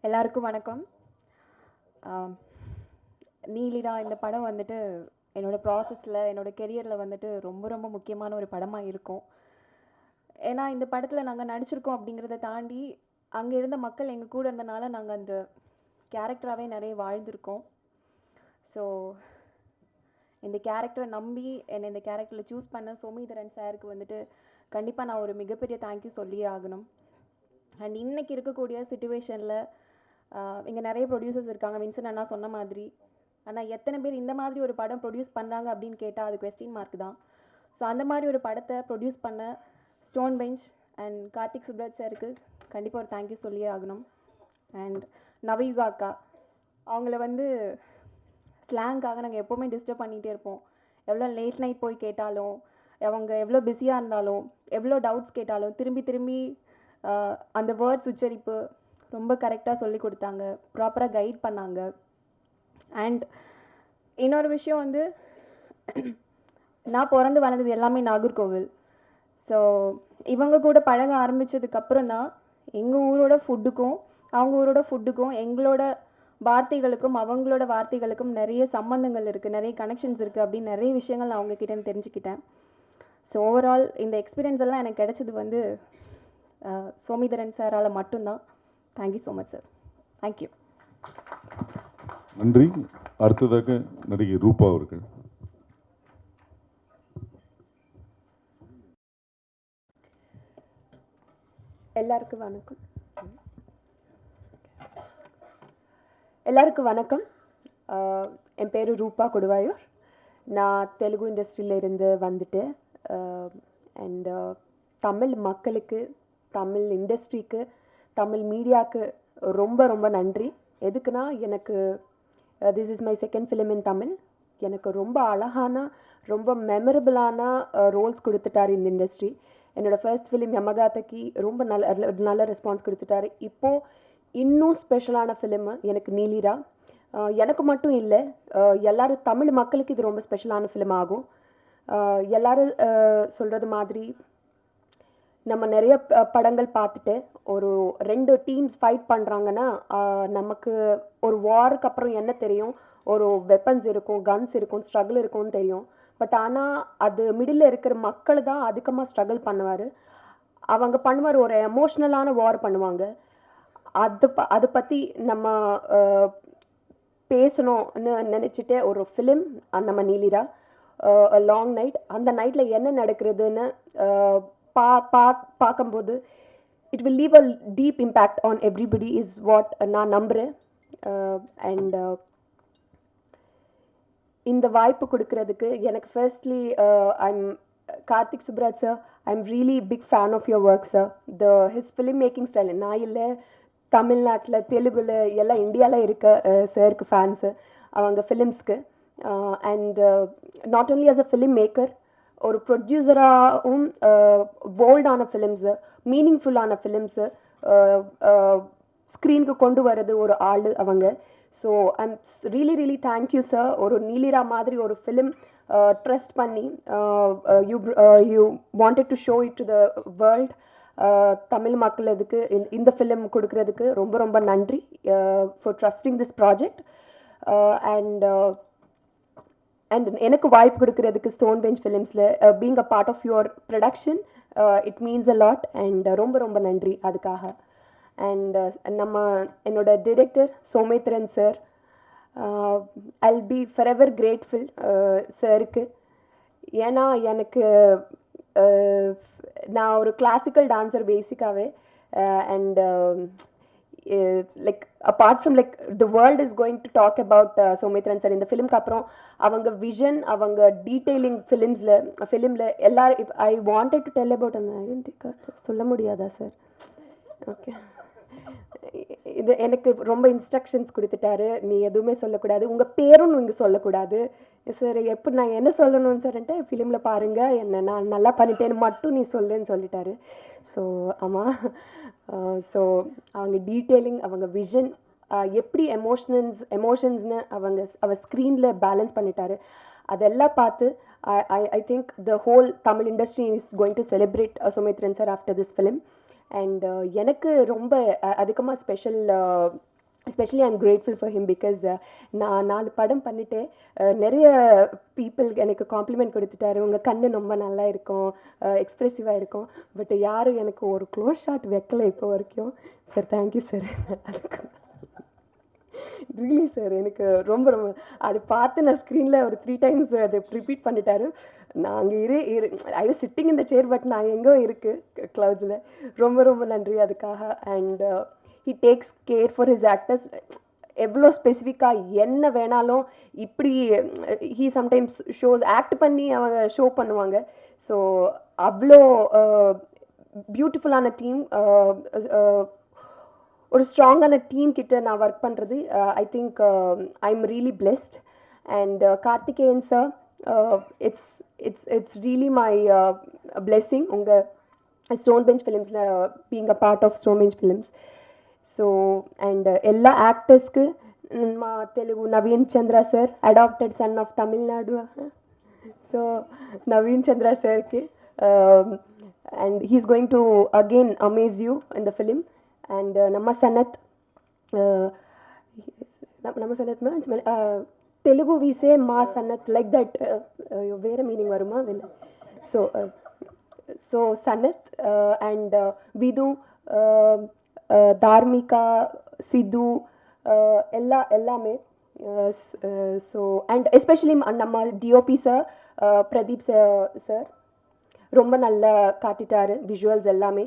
எல்லாருக்கும் வணக்கம். நீலிடா இந்த படம் வந்துட்டு என்னோடய ப்ராசஸில், என்னோடய கெரியரில் வந்துட்டு ரொம்ப முக்கியமான ஒரு படமாக இருக்கும். ஏன்னா இந்த படத்தில் நாங்கள் நடிச்சிருக்கோம் அப்படிங்கிறத தாண்டி அங்கே இருந்த மக்கள் எங்கள் கூட இருந்தனால நாங்கள் அந்த கேரக்டராகவே நிறைய வாழ்ந்திருக்கோம். ஸோ இந்த கேரக்டரை நம்பி என்னை இந்த கேரக்டரில் சூஸ் பண்ண சோமிதரன் சாருக்கு வந்துட்டு கண்டிப்பாக நான் ஒரு மிகப்பெரிய தேங்க்யூ சொல்லியே ஆகணும். அண்ட் இன்றைக்கி இருக்கக்கூடிய சிச்சுவேஷனில் இங்கே நிறைய ப்ரொடியூசர்ஸ் இருக்காங்க, வின்சன் அண்ணா சொன்ன மாதிரி. ஆனால் எத்தனை பேர் இந்த மாதிரி ஒரு படம் ப்ரொடியூஸ் பண்ணுறாங்க அப்படின்னு கேட்டால் அது கொஸ்டின் மார்க் தான். ஸோ அந்த மாதிரி ஒரு படத்தை ப்ரொடியூஸ் பண்ண stone bench and Karthik Subbaraj சாருக்கு கண்டிப்பாக ஒரு தேங்க்யூ சொல்லியே ஆகணும். அண்ட் நவயுகா அக்கா, அவங்கள வந்து ஸ்லாங்காக நாங்கள் எப்போவுமே டிஸ்டர்ப் பண்ணிகிட்டே இருப்போம். எவ்வளோ லேட் நைட் போய் கேட்டாலும், அவங்க எவ்வளோ பிஸியாக இருந்தாலும், எவ்வளோ டவுட்ஸ் கேட்டாலும் திரும்பி திரும்பி அந்த வேர்ட்ஸ் உச்சரிப்பு ரொம்ப கரெக்டாக சொல்லி கொடுத்தாங்க, ப்ராப்பராக கைட் பண்ணாங்க. அண்ட் இன்னொரு விஷயம் வந்து, நான் பிறந்து வளர்ந்தது எல்லாமே நாகர்கோவில். ஸோ இவங்க கூட பழக ஆரம்பித்ததுக்கப்புறம் தான் எங்கள் ஊரோட ஃபுட்டுக்கும் அவங்க ஊரோட ஃபுட்டுக்கும் எங்களோட வார்த்தைகளுக்கும் அவங்களோட வார்த்தைகளுக்கும் நிறைய சம்மந்தங்கள் இருக்குது, நிறைய கனெக்ஷன்ஸ் இருக்குது அப்படின்னு நிறைய விஷயங்கள் நான் அவங்கக்கிட்டேருந்து தெரிஞ்சுக்கிட்டேன். ஸோ ஓவரால் இந்த எக்ஸ்பீரியன்ஸ் எல்லாம் எனக்கு கிடைச்சது வந்து சோமிதரன் சாரால் மட்டும்தான். Thank you so much sir. Thank you. நன்றி. அடுத்ததாக நடிகை ரூபா அவர்கள். எல்லாருக்கும் வணக்கம். என் பேர் ரூபா கொடுவாயூர். நான் தெலுங்கு இண்டஸ்ட்ரியில் இருந்து வந்துட்டு அண்ட் தமிழ் மக்களுக்கு, தமிழ் இண்டஸ்ட்ரிக்கு, தமிழ் மீடியாவுக்கு ரொம்ப ரொம்ப நன்றி. எதுக்குன்னா, எனக்கு this is my second film in Tamil. எனக்கு ரொம்ப அழகான, ரொம்ப மெமரபிளான ரோல்ஸ் கொடுத்துட்டார் இந்த இண்டஸ்ட்ரி. என்னோடய ஃபர்ஸ்ட் ஃபிலிம் யமகாதக்கு ரொம்ப நல்ல ரெஸ்பான்ஸ் கொடுத்துட்டாரு. இப்போது இன்னும் ஸ்பெஷலான ஃபிலிமு எனக்கு நீலிரா. எனக்கு மட்டும் இல்லை, எல்லோரும் தமிழ் மக்களுக்கு இது ரொம்ப ஸ்பெஷலான ஃபிலிம் ஆகும். எல்லோரும் சொல்கிறது மாதிரி நம்ம நிறைய படங்கள் பார்த்துட்டு ஒரு 2 டீம்ஸ் ஃபைட் பண்ணுறாங்கன்னா நமக்கு ஒரு வாருக்கு அப்புறம் என்ன தெரியும், ஒரு வெப்பன்ஸ் இருக்கும், கன்ஸ் இருக்கும், ஸ்ட்ரகிள் இருக்கும்னு தெரியும். பட் ஆனால் அது மிடில் இருக்கிற மக்கள் தான் அதிகமாக ஸ்ட்ரகிள் பண்ணுவார். அவங்க பண்ணுவார், ஒரு எமோஷ்னலான வார் பண்ணுவாங்க. அதை பற்றி நம்ம பேசணும்னு நினச்சிட்டு ஒரு ஃபிலிம் நம்ம நீலிரா, லாங் நைட். அந்த நைட்டில் என்ன நடக்கிறதுன்னு பார்க்கும்போது it will leave a deep impact on everybody is what நான் நம்புகிறேன். அண்ட் இந்த வாய்ப்பு கொடுக்கறதுக்கு எனக்கு firstly I'm Karthik Subbaraj sir, I'm really big fan of your work sir. His film making style நான் இல்லை, தமிழ்நாட்டில், தெலுங்குல எல்லாம் இந்தியாவில் இருக்க சாருக்கு ஃபேன்ஸு அவங்க ஃபிலிம்ஸ்க்கு. And not only as a film maker, ஒரு ப்ரொடியூசராகவும் போல்டான ஃபிலிம்ஸு, மீனிங்ஃபுல்லான ஃபிலிம்ஸு ஸ்க்ரீனுக்கு கொண்டு வர்றது ஒரு ஆள் அவங்க. So I'm really thank you sir. ஒரு நீலிரா மாதிரி ஒரு ஃபிலிம் ட்ரஸ்ட் பண்ணி you wanted to show it to the world. Tamil மக்கள் இதுக்கு இந்த ஃபிலிம் கொடுக்கறதுக்கு ரொம்ப ரொம்ப நன்றி for trusting this project. And எனக்கு வாய்ப்பு கொடுக்கறதுக்கு ஸ்டோன் பெஞ்ச் ஃபிலிம்ஸில் being a part of your production, it means a lot. And ரொம்ப ரொம்ப நன்றி அதுக்காக. அண்ட் என்னோட director Somitharan sir, I'll be forever grateful சாருக்கு. ஏன்னா எனக்கு நான் ஒரு கிளாசிக்கல் டான்ஸர் பேசிக்காகவே. And like apart from like the world is going to talk about Somitharan sir. இந்த ஃபிலிம்க்கு அப்புறம் அவங்க விஷன், அவங்க டீட்டெயிலிங் ஃபிலிமில் எல்லாரும் I wanted to tell about அந்த ஐடென்டி கார்டு சொல்ல முடியாதா சார்? ஓகே, இது எனக்கு ரொம்ப இன்ஸ்ட்ரக்ஷன்ஸ் கொடுத்துட்டாரு. நீ எதுவுமே சொல்லக்கூடாது, உங்கள் பேரும் நீங்கள் சொல்லக்கூடாது. சார் எப்படி நான் என்ன சொல்லணும்னு சார்ன்ட்டு ஃபிலிமில் பாருங்கள், என்ன நான் நல்லா பண்ணிட்டேன்னு மட்டும் நீ சொல்லுன்னு சொல்லிட்டாரு. ஸோ ஆமாம், அவங்க டீட்டெயிலிங், அவங்க விஷன், எப்படி எமோஷன்ஸ்னு அவர் ஸ்க்ரீனில் பேலன்ஸ் பண்ணிட்டாரு. அதெல்லாம் பார்த்து I think the whole Tamil industry is going to celebrate Somitharan sir after this film. And எனக்கு ரொம்ப அதிகமாக especially I am grateful for him because நான் 4 படம் பண்ணிவிட்டு நிறைய பீப்புள் எனக்கு காம்ப்ளிமெண்ட் கொடுத்துட்டாரு. உங்கள் கண்ணு ரொம்ப நல்லா இருக்கும், எக்ஸ்ப்ரெசிவாக இருக்கும். பட் யாரும் எனக்கு ஒரு க்ளோஸ் ஷாட் வைக்கலை இப்போ வரைக்கும். Sir thank you sir. அதுக்கு ரியலி சார் எனக்கு ரொம்ப ரொம்ப அது பார்த்து நான் ஸ்க்ரீனில் ஒரு 3 times அதை ரிப்பீட் பண்ணிட்டாரு. நான் அங்கே ஐ வாஸ் சிட்டிங் இந்த சேர், பட் நான் எங்கோ இருக்குது க்ளவுட்ஸில். ரொம்ப ரொம்ப நன்றி அதுக்காக. And he takes care for his actors. எவ்வளோ ஸ்பெசிஃபிக்காக என்ன வேணாலும் இப்படி ஹீ சம்டைம்ஸ் ஷோஸ் ஆக்ட் பண்ணி அவங்க ஷோ பண்ணுவாங்க. ஸோ அவ்வளோ பியூட்டிஃபுல்லான டீம். ஒரு ஸ்ட்ராங்கான டீம் கிட்ட நான் ஒர்க் பண்ணுறது I think I am really blessed and Karthikeyan sir it's really my blessing உங்கள் ஸ்டோன் பெஞ்ச் ஃபிலிம்ஸில் being a part of Stone Bench Films. So and எல்லா ஆக்டர்ஸ்க்கு మా Telugu Naveen Chandra sir adapted son of Tamil Nadu so Naveen Chandra సార్కి and he's going to again amaze you in the film and నమ్మ సనత్ తెలుగు వీసే మా సనత్ లైక్ దట్ వేరే మీనింగ్ வருமா సో సో సనత్ అండ్ విదు ధార్మిక సిద్ధు எல்லாமே ஸோ அண்ட் எஸ்பெஷலி நம்ம டிஓபி சார் பிரதீப் சார் ரொம்ப நல்லா காட்டிட்டாரு விஷுவல்ஸ் எல்லாமே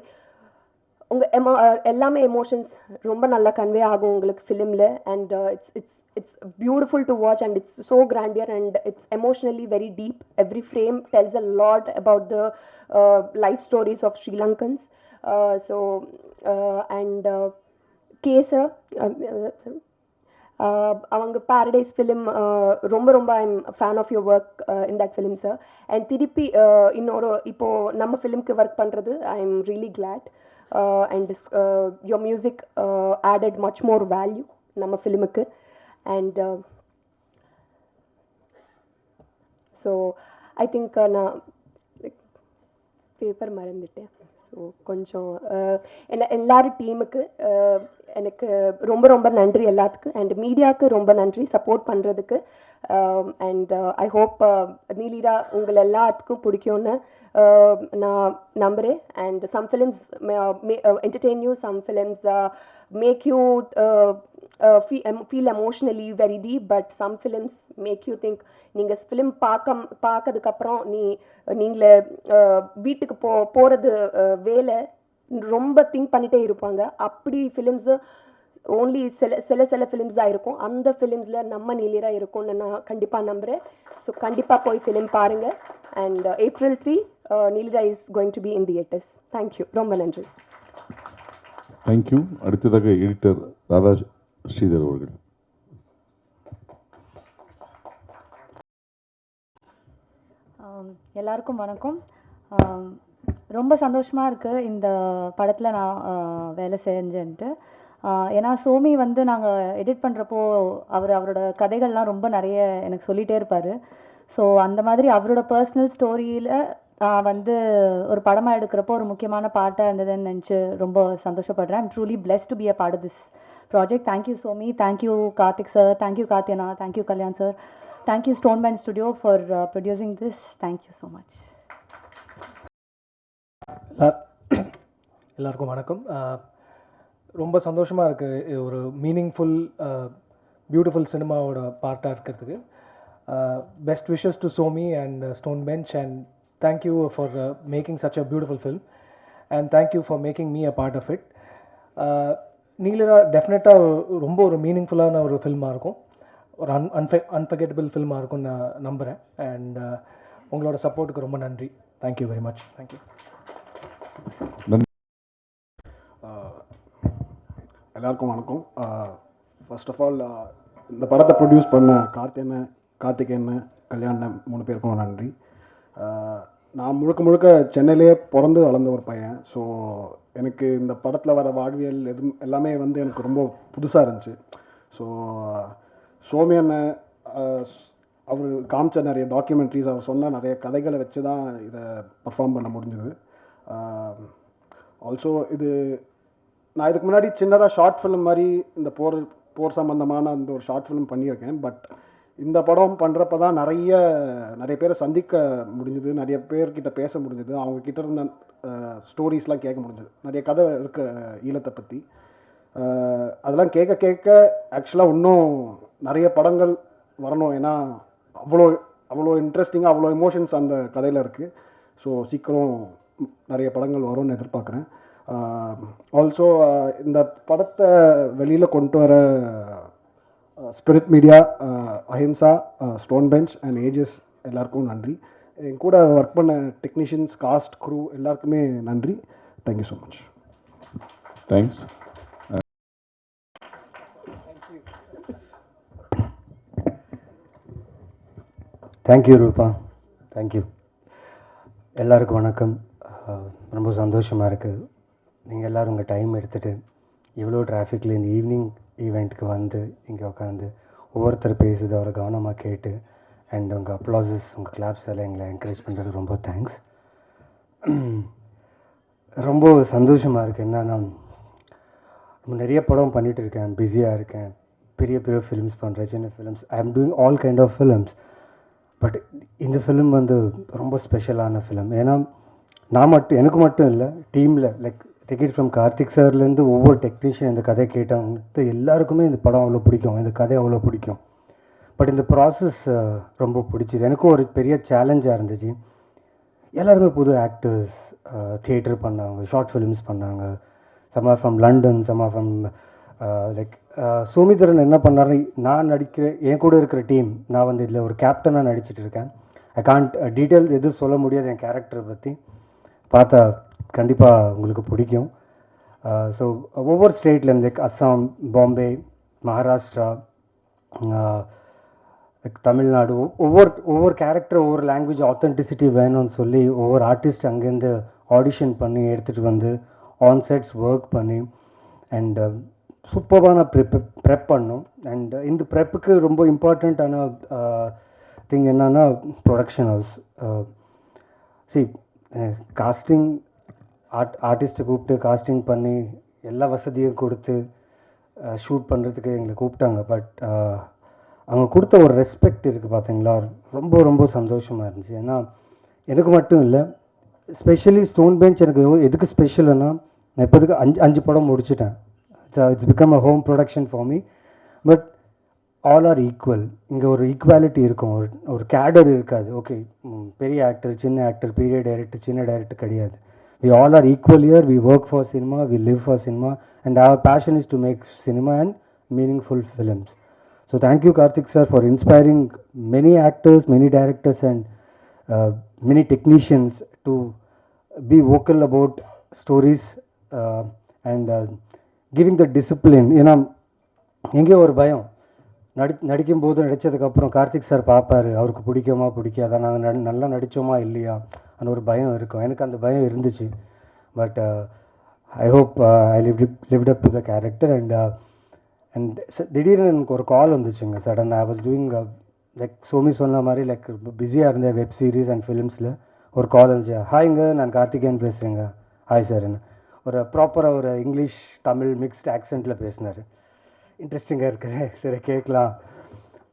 எல்லாமே எமோஷன்ஸ் ரொம்ப நல்லா கன்வே ஆகும் உங்களுக்கு ஃபிலிமில் and it's beautiful to watch and it's so grandeur and it's emotionally very deep every frame tells a lot about the life stories of ஸ்ரீலங்கன்ஸ் ஸோ அண்ட் கேசர் அவங்க பாரடைஸ் ஃபிலிம் ரொம்ப ரொம்ப I am fan of your work in that film sir and திருப்பி இன்னொரு இப்போது நம்ம ஃபிலிம்க்கு ஒர்க் பண்ணுறது I am really glad and your music added much more value நம்ம ஃபிலிமுக்கு அண்ட் ஸோ ஐ திங்க் நான் பேப்பர் மறந்துட்டேன் ஸோ கொஞ்சம் எல்லாரும் டீமுக்கு எனக்கு ரொம்ப ரொம்ப நன்றி எல்லாத்துக்கும் அண்ட் மீடியாவுக்கு ரொம்ப நன்றி சப்போர்ட் பண்ணுறதுக்கு அண்ட் ஐ ஹோப் நீலிதா உங்கள் எல்லாத்துக்கும் பிடிக்கும்னு நான் நம்புகிறேன் and some films entertain you some films make you feel emotionally very deep but some films make you think நீங்கள் ஃபிலிம் பார்க்கறதுக்கப்புறம் நீங்களே வீட்டுக்கு போகிறது வேலை ரொம்ப திங்க் பண்ணிகிட்டே இருப்பாங்க. அப்படி ஃபிலிம்ஸு ஓன்லி சில ஃபிலிம்ஸ் தான் இருக்கும். அந்த ஃபிலிம்ஸில் நம்ம நீலிரா இருக்கும்னு நான் கண்டிப்பாக நம்புகிறேன். ஸோ கண்டிப்பாக போய் ஃபிலிம் பாருங்கள் and April 3 Neelira is going to be in theatres. Thank you, ரொம்ப நன்றி. தேங்க்யூ. அடுத்ததாக எடிட்டர் ராதா ஸ்ரீதர் அவர்கள். எல்லாருக்கும் வணக்கம். ரொம்ப சந்தோஷமாக இருக்குது இந்த படத்தில் நான் வேலை செஞ்சேன்ட்டு. ஏன்னா சோமி வந்து நாங்கள் எடிட் பண்ணுறப்போ அவரோட கதைகள்லாம் ரொம்ப நிறைய எனக்கு சொல்லிகிட்டே இருப்பார். ஸோ அந்த மாதிரி அவரோட பர்சனல் ஸ்டோரியில் வந்து ஒரு படமாக எடுக்கிறப்போ ஒரு முக்கியமான பார்ட்டாக இருந்ததுன்னு நினச்சி ரொம்ப சந்தோஷப்படுறேன். I'm truly blessed to be a part of this project. Thank you Somi, thank you Karthik sir, thank you Katyana, thank you Kalyan sir, thank you Stone Bench Studio for producing this. Thank you so much. எல்லாருக்கும் வணக்கம். ரொம்ப சந்தோஷமாக இருக்குது ஒரு மீனிங்ஃபுல் பியூட்டிஃபுல் சினிமாவோட பார்ட்டாக இருக்கிறதுக்கு. Best wishes to Somi and stone bench and thank you for making such a beautiful film and thank you for making me a part of it. Neelira டெஃபினட்டாக ரொம்ப ஒரு மீனிங்ஃபுல்லான ஒரு ஃபில்மாக இருக்கும், ஒரு அன்ஃபர்கெட்டபிள் ஃபில்மாக இருக்கும்னு நான் நம்புகிறேன். அண்ட் உங்களோட சப்போர்ட்டுக்கு ரொம்ப நன்றி. Thank you very much. தேங்க்யூ. எல்லாருக்கும் வணக்கம். ஃபர்ஸ்ட் ஆஃப் ஆல் இந்த படத்தை ப்ரொடியூஸ் பண்ண கார்த்திகேயன், கல்யாணம் 3 பேருக்கும் நன்றி. நான் முழுக்க சென்னையிலேயே பிறந்து வளர்ந்த ஒரு பையன். ஸோ எனக்கு இந்த படத்தில் வர வாழ்வியல் எல்லாமே வந்து எனக்கு ரொம்ப புதுசாக இருந்துச்சு. ஸோ சோமி அண்ணன் அவர் காமிச்ச நிறைய டாக்குமெண்ட்ரிஸ், அவர் சொன்ன நிறைய கதைகளை வச்சு தான் இதை பர்ஃபார்ம் பண்ண முடிஞ்சது. ஆல்சோ நான் இதுக்கு முன்னாடி சின்னதாக ஷார்ட் ஃபிலிம் மாதிரி இந்த போர் சம்பந்தமான அந்த ஒரு ஷார்ட் ஃபிலிம் பண்ணியிருக்கேன். பட் இந்த படம் பண்ணுறப்ப தான் நிறைய பேரை சந்திக்க முடிஞ்சுது, நிறைய பேர்கிட்ட பேச முடிஞ்சுது, அவங்கக்கிட்ட இருந்த ஸ்டோரிஸ்லாம் கேட்க முடிஞ்சுது. நிறைய கதை இருக்க ஈழத்தை பற்றி அதெல்லாம் கேட்க ஆக்சுவலாக இன்னும் நிறைய படங்கள் வரணும். ஏன்னா அவ்வளோ இன்ட்ரெஸ்டிங்காக அவ்வளோ எமோஷன்ஸ் அந்த கதையில் இருக்குது. ஸோ சீக்கிரம் நிறைய படங்கள் வரும்னு எதிர்பார்க்குறேன். ஆல்சோ இந்த படத்தை வெளியில் கொண்டு வர spirit media, Ahimsa, stone bench and AGS எல்லாருக்கும் நன்றி. என் கூட ஒர்க் பண்ண டெக்னீஷியன்ஸ், காஸ்ட், க்ரூ எல்லாருக்குமே நன்றி. Thank you so much. Thanks. Thank you ரூபா, தேங்க்யூ. எல்லாருக்கும் வணக்கம். ரொம்ப சந்தோஷமாக இருக்குது நீங்கள் எல்லோரும் உங்கள் டைம் எடுத்துகிட்டு இவ்வளோ டிராஃபிக்கில் இந்த ஈவினிங் ஈவெண்ட்டுக்கு வந்து இங்கே உட்காந்து ஒவ்வொருத்தர் பேசுது அவரை கவனமாக கேட்டு அண்ட் உங்கள் அப்ளாசஸ் உங்கள் கிளாப்ஸ் எல்லாம் எங்களை என்கரேஜ் பண்ணுறது ரொம்ப தேங்க்ஸ். ரொம்ப சந்தோஷமாக இருக்குது. என்னன்னா நிறைய படம் பண்ணிகிட்டு இருக்கேன், பிஸியாக இருக்கேன், பெரிய பெரிய ஃபிலிம்ஸ் பண்ணுறேன், சின்ன films, I am doing all kind of films. But இந்த ஃபிலிம் வந்து ரொம்ப ஸ்பெஷலான ஃபிலிம். ஏன்னா எனக்கு மட்டும் இல்லை, டீமில் லைக் டிக்கெட் ஃப்ரம் கார்த்திக் சார்லேருந்து ஒவ்வொரு டெக்னீஷியன் இந்த கதை கேட்டவங்க எல்லாருக்குமே இந்த படம் அவ்வளோ பிடிக்கும், இந்த கதை அவ்வளோ பிடிக்கும். பட் இந்த ப்ராசஸ் ரொம்ப பிடிச்சிது. எனக்கும் ஒரு பெரிய சேலஞ்சாக இருந்துச்சு. எல்லாருமே புது ஆக்டர்ஸ், தியேட்டர் பண்ணாங்க, ஷார்ட் ஃபிலிம்ஸ் பண்ணாங்க, some are from London, some are from like Somitharan என்ன பண்ணாரு, நான் நடிக்கிற என் கூட இருக்கிற டீம், நான் வந்து இதில் ஒரு கேப்டனாக நடிச்சிட்டு இருக்கேன். ஐ கான்ட் டீட்டெயில்ஸ் எதுவும் சொல்ல முடியாது என் கேரக்டரை பற்றி, பார்த்தா கண்டிப்பாக உங்களுக்கு பிடிக்கும். ஸோ ஒவ்வொரு ஸ்டேட்லேருந்து லைக் அஸ்ஸாம், பாம்பே, மகாராஷ்டிரா, லைக் தமிழ்நாடு, ஒவ்வொரு கேரக்டர் ஒவ்வொரு லாங்குவேஜ் ஆத்தென்டிசிட்டி வேணும்னு சொல்லி ஒவ்வொரு ஆர்டிஸ்ட் அங்கேருந்து ஆடிஷன் பண்ணி எடுத்துகிட்டு வந்து ஆன் செட்ஸ் ஒர்க் பண்ணி அண்ட் சூப்பரான ப்ரெப் பண்ணோம். அண்ட் இந்த ப்ரெப்புக்கு ரொம்ப இம்பார்ட்டண்ட்டான திங் என்னன்னா ப்ரொடக்ஷன் ஹவுஸ். காஸ்டிங் ஆர்டிஸ்ட்டை கூப்பிட்டு காஸ்டிங் பண்ணி எல்லா வசதியும் கொடுத்து ஷூட் பண்ணுறதுக்கு எங்களை கூப்பிட்டாங்க. பட் அவங்க கொடுத்த ஒரு ரெஸ்பெக்ட் இருக்குது பார்த்தீங்களா, ரொம்ப ரொம்ப சந்தோஷமாக இருந்துச்சு. ஏன்னா எனக்கு மட்டும் இல்லை, ஸ்பெஷலி ஸ்டோன் பெஞ்ச் எனக்கு எதுக்கு ஸ்பெஷல்னா, நான் இப்போதுக்கு 5 படம் முடிச்சிட்டேன். It's become a home production for me. But all are equal. இங்கே ஒரு ஈக்குவாலிட்டி இருக்கும், ஒரு கேடர் இருக்காது. ஓகே, பெரிய ஆக்டர், சின்ன ஆக்டர், பெரிய டைரக்டர், சின்ன டைரக்டர் கிடையாது. We all are equal here. We work for cinema, we live for cinema, and our passion is to make cinema and meaningful films. So thank you Karthik sir for inspiring many actors, many directors and many technicians to be vocal about stories and giving the discipline. ஏன்னா எங்கேயோ ஒரு பயம், நடிக்கும்போது நடித்ததுக்கப்புறம் கார்த்திக் சார் பார்ப்பார், அவருக்கு பிடிக்குமா பிடிக்காதா, நாங்கள் நல்லா நடித்தோமா இல்லையா அந்த ஒரு பயம் இருக்கும். எனக்கு அந்த பயம் இருந்துச்சு. But I hope I lived up to the character. And திடீர்னு எனக்கு ஒரு கால் வந்துச்சுங்க sudden. I was doing like Somi சொன்ன மாதிரி லைக் பிஸியாக இருந்தேன் வெப் சீரிஸ் அண்ட் ஃபிலிம்ஸில். ஒரு கால் வந்துச்சு, ஹாய்ங்க நான் கார்த்திகேயன் பேசுகிறேங்க. Hi sir. என்ன ஒரு ப்ராப்பராக ஒரு இங்கிலீஷ் தமிழ் மிக்ஸ்ட் ஆக்சென்ட்டில் பேசினார். இன்ட்ரெஸ்டிங்காக இருக்குது, சரி கேட்கலாம்.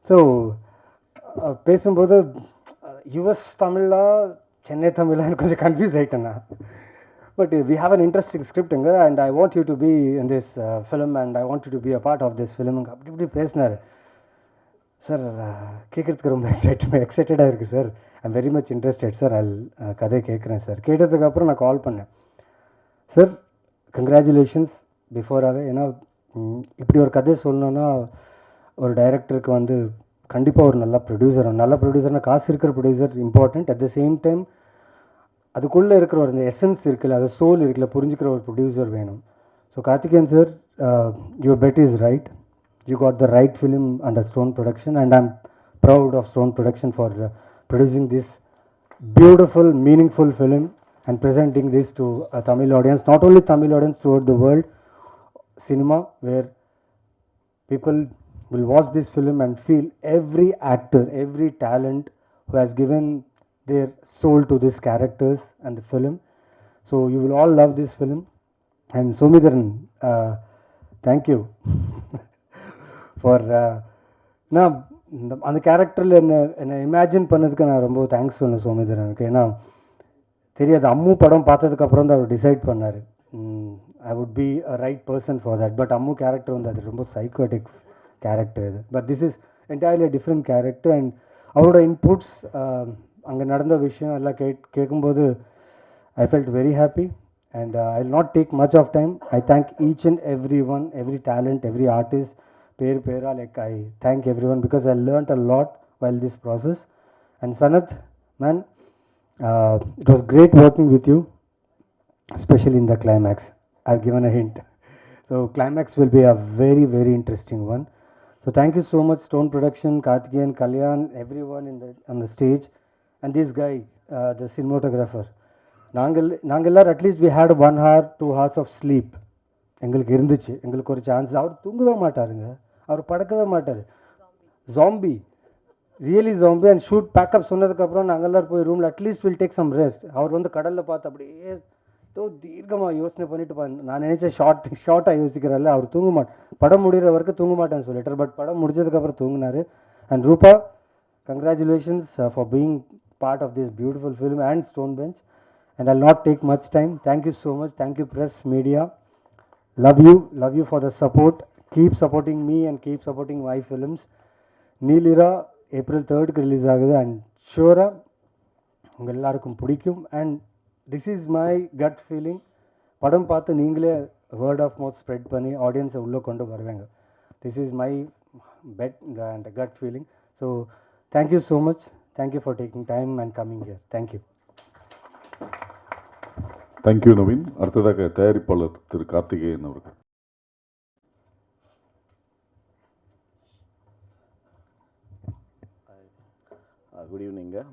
ஸோ பேசும்போது யுஎஸ் தமிழா சென்னை தமிழான்னு கொஞ்சம் கன்ஃபியூஸ் ஆகிட்டேண்ணா. But we have an interesting ஸ்கிரிப்டுங்க and I want you to be in this film and I want you to be a part of this ஃபிலிமுங்க அப்படி இப்படி பேசினார். சார் கேட்குறதுக்கு ரொம்ப எக்ஸைட்டடாக இருக்குது sir. I'm very much interested sir. கதை கேட்குறேன் சார். கேட்டதுக்கப்புறம் நான் கால் பண்ணேன். சார் கங்க்ராச்சுலேஷன்ஸ் பிஃபோராகவே. ஏன்னா இப்படி ஒரு கதை சொல்லணுன்னா ஒரு டைரக்டருக்கு வந்து கண்டிப்பாக ஒரு நல்ல ப்ரொடியூசர்னால் காசு இருக்கிற producer important. At the same time அதுக்குள்ளே இருக்கிற ஒரு இந்த எசன்ஸ் இருக்குல்ல, அது சோல் இருக்குல்ல, புரிஞ்சுக்கிற ஒரு ப்ரொடியூசர் வேணும். So Karthikeyan sir, your bet is right. You got the right film under stone production and I'm proud of stone production for producing this beautiful meaningful film and presenting this to a Tamil audience, not only Tamil audience, throughout the world cinema, where people will watch this film and feel every actor, every talent who has given their soul to these characters and the film. So you will all love this film. And Somidharan, thank you for நான் அந்த கேரக்டரில் என்னை இமேஜின் பண்ணதுக்கு நான் ரொம்ப தேங்க்ஸ் சொன்னேன் சோமிதரனுக்கு. ஏன்னா தெரியாது, அம்மு படம் பார்த்ததுக்கப்புறம் தான் அவர் டிசைட் பண்ணார் I would be a right person for that. But Ammu character on that ரொம்ப psychotic character இது. But this is entirely a different character and அவரோட இன்புட்ஸ் அங்கே நடந்த விஷயம் எல்லாம் கேட்கும்போது I felt very happy and I will not take much of time. I thank each and everyone, every talent, every artist, pera like I thank everyone because I learnt a lot while this process. And Sanath, man, it was great working with you, especially in the climax. I've given a hint. So climax will be a very, very interesting one. So So thank you so much, Stone Production, Karthikeyan, Kalyan, everyone on the stage, and this guy, the cinematographer. நாங்கள் at least we had 1 hour 2 hours of sleep எங்களுக்கு இருந்துச்சு. எங்களுக்கு ஒரு சான்ஸ். அவர் தூங்கவே மாட்டாருங்க, அவர் படக்கவே மாட்டார். Zombie, really zombie. And shoot pack up சொன்னதுக்கப்புறம் நாங்கள் எல்லோரும் போய் ரூமில் at least will take some rest. அவர் வந்து கடலில் பார்த்து அப்படியே ஏதோ தீர்க்கமாக யோசனை பண்ணிட்டு நான் நினச்சேன் ஷார்ட்டாக யோசிக்கிறாரில்ல, அவர் தூங்க மாட்டேன், படம் முடிகிற வரைக்கும் தூங்க மாட்டேன்னு சொல்லிட்டார். பட் படம் முடிஞ்சதுக்கப்புறம் தூங்கினார். And Rupa, congratulations for being part of this beautiful film and stone bench. And I'll not take much time. Thank you so much. Thank you, press, media. Love you for the support. Keep supporting me and keep supporting my films. Neelira April 3rd release ஆகுது. And sure உங்கள் எல்லாருக்கும் பிடிக்கும். And this is my gut feeling. படம் பார்த்து நீங்களே word of mouth spread பண்ணி ஆடியன்ஸை உள்ளே கொண்டு வருவாங்க. This is my bet and gut feeling. So thank you so much. Thank you for taking time and coming here. Thank you. Thank you Naveen. அடுத்ததாக தயாரிப்பாளர் திரு கார்த்திகேயன் அவர்கள். Good evening.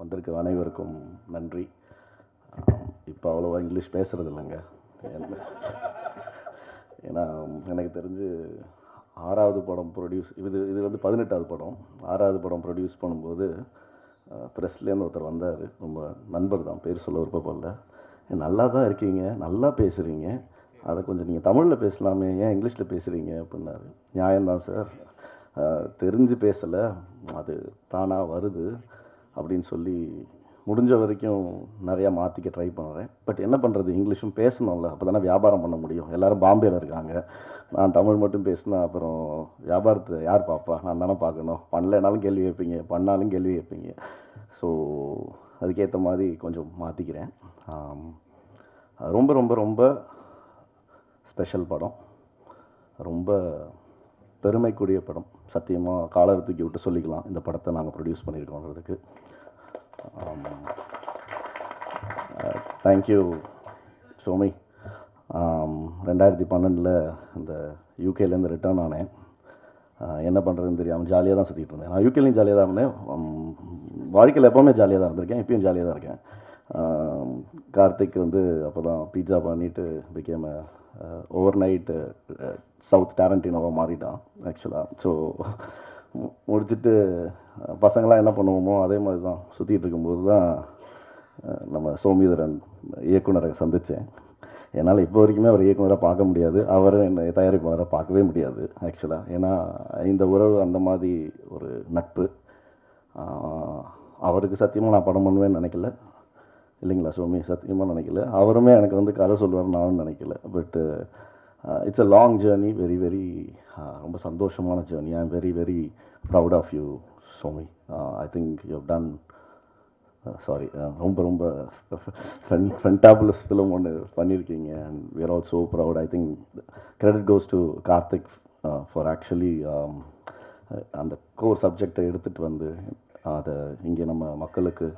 வந்திருக்க அனைவருக்கும் நன்றி. இப்போ அவ்வளோவா இங்கிலீஷ் பேசுகிறது இல்லைங்க. ஏன்னா எனக்கு தெரிஞ்சு 6வது படம் ப்ரொடியூஸ் இது வந்து 18வது படம். 6வது படம் ப்ரொடியூஸ் பண்ணும்போது ப்ரெஸ்லேருந்து ஒருத்தர் வந்தார். ரொம்ப நண்பர் தான், பேர் சொல்ல விருப்பப்படல. நல்லா தான் இருக்கீங்க, நல்லா பேசுகிறீங்க, அதை கொஞ்சம் நீங்கள் தமிழில் பேசலாமே, ஏன் இங்கிலீஷில் பேசுகிறீங்க அப்படின்னாரு. நியாயம்தான் சார், தெரிஞ்சு பேசலை, அது தானாக வருது அப்படின்னு சொல்லி முடிஞ்ச வரைக்கும் நிறையா மாற்றிக்க ட்ரை பண்ணுறேன். பட் என்ன பண்ணுறது, இங்கிலீஷும் பேசணும்ல, அப்போ தானே வியாபாரம் பண்ண முடியும். எல்லோரும் பாம்பேயில் இருக்காங்க, நான் தமிழ் மட்டும் பேசினா அப்புறம் வியாபாரத்தை யார் பார்ப்பா? நான் தானே பார்க்கணும். பண்ணலைனாலும் கேள்வி கேட்பீங்க, பண்ணாலும் கேள்வி கேட்பீங்க. ஸோ அதுக்கேற்ற மாதிரி கொஞ்சம் மாற்றிக்கிறேன். ரொம்ப ரொம்ப ரொம்ப ஸ்பெஷல் படம், ரொம்ப பெருமைக்குரிய படம். சத்தியமாக காலரை தூக்கி விட்டு சொல்லிக்கலாம் இந்த படத்தை நாங்கள் ப்ரொடியூஸ் பண்ணியிருக்கோன்றதுக்கு. தேங்க்யூ சோமி. 2012 இந்த யூகேலேருந்து ரிட்டர்ன் ஆனேன். என்ன பண்ணுறதுன்னு தெரியாமல் ஜாலியாக தான் சுற்றிட்டு இருந்தேன். நான் யூகேலையும் ஜாலியாக தான் இருந்தேன், வாழ்க்கையில் எப்போவுமே ஜாலியாக தான் இருந்திருக்கேன், இப்பயும் ஜாலியாக தான் இருக்கேன். கார்த்திக் வந்து அப்போ தான் பீட்சா பண்ணிவிட்டு பிகேம் ஓவர் நைட்டு சவுத் டேரண்டினோவாக மாறிட்டான் ஆக்சுவலாக. ஸோ முடிச்சுட்டு பசங்களாம் என்ன பண்ணுவோமோ அதே மாதிரி தான் சுற்றிட்டு இருக்கும்போது தான் நம்ம சோமீதரன் இயக்குனரை சந்தித்தேன். என்னால் இப்போ வரைக்குமே அவர் இயக்குனராக பார்க்க முடியாது, அவரும் என்னை தயாரிப்பாளராக பார்க்கவே முடியாது ஆக்சுவலாக. ஏன்னா இந்த உறவு அந்த மாதிரி ஒரு நட்பு. அவருக்கு சத்தியமாக நான் படம் பண்ணுவேன்னு நினைக்கல, இல்லைங்களா சோமி? சத்தியமாக நினைக்கல. அவருமே எனக்கு வந்து கதை சொல்லுவார் நானும் நினைக்கல. But it's a long journey, very very ரொம்ப சந்தோஷமான journey. I am very very proud of you Somi. I think you have done ரொம்ப ரொம்ப ஃபென்டாபுலஸ் ஃபிலிம் ஒன்று பண்ணியிருக்கீங்க. And we are all so proud. I think credit goes to Karthik for actually அந்த கோர் சப்ஜெக்டை எடுத்துகிட்டு வந்து அதை இங்கே நம்ம மக்களுக்கு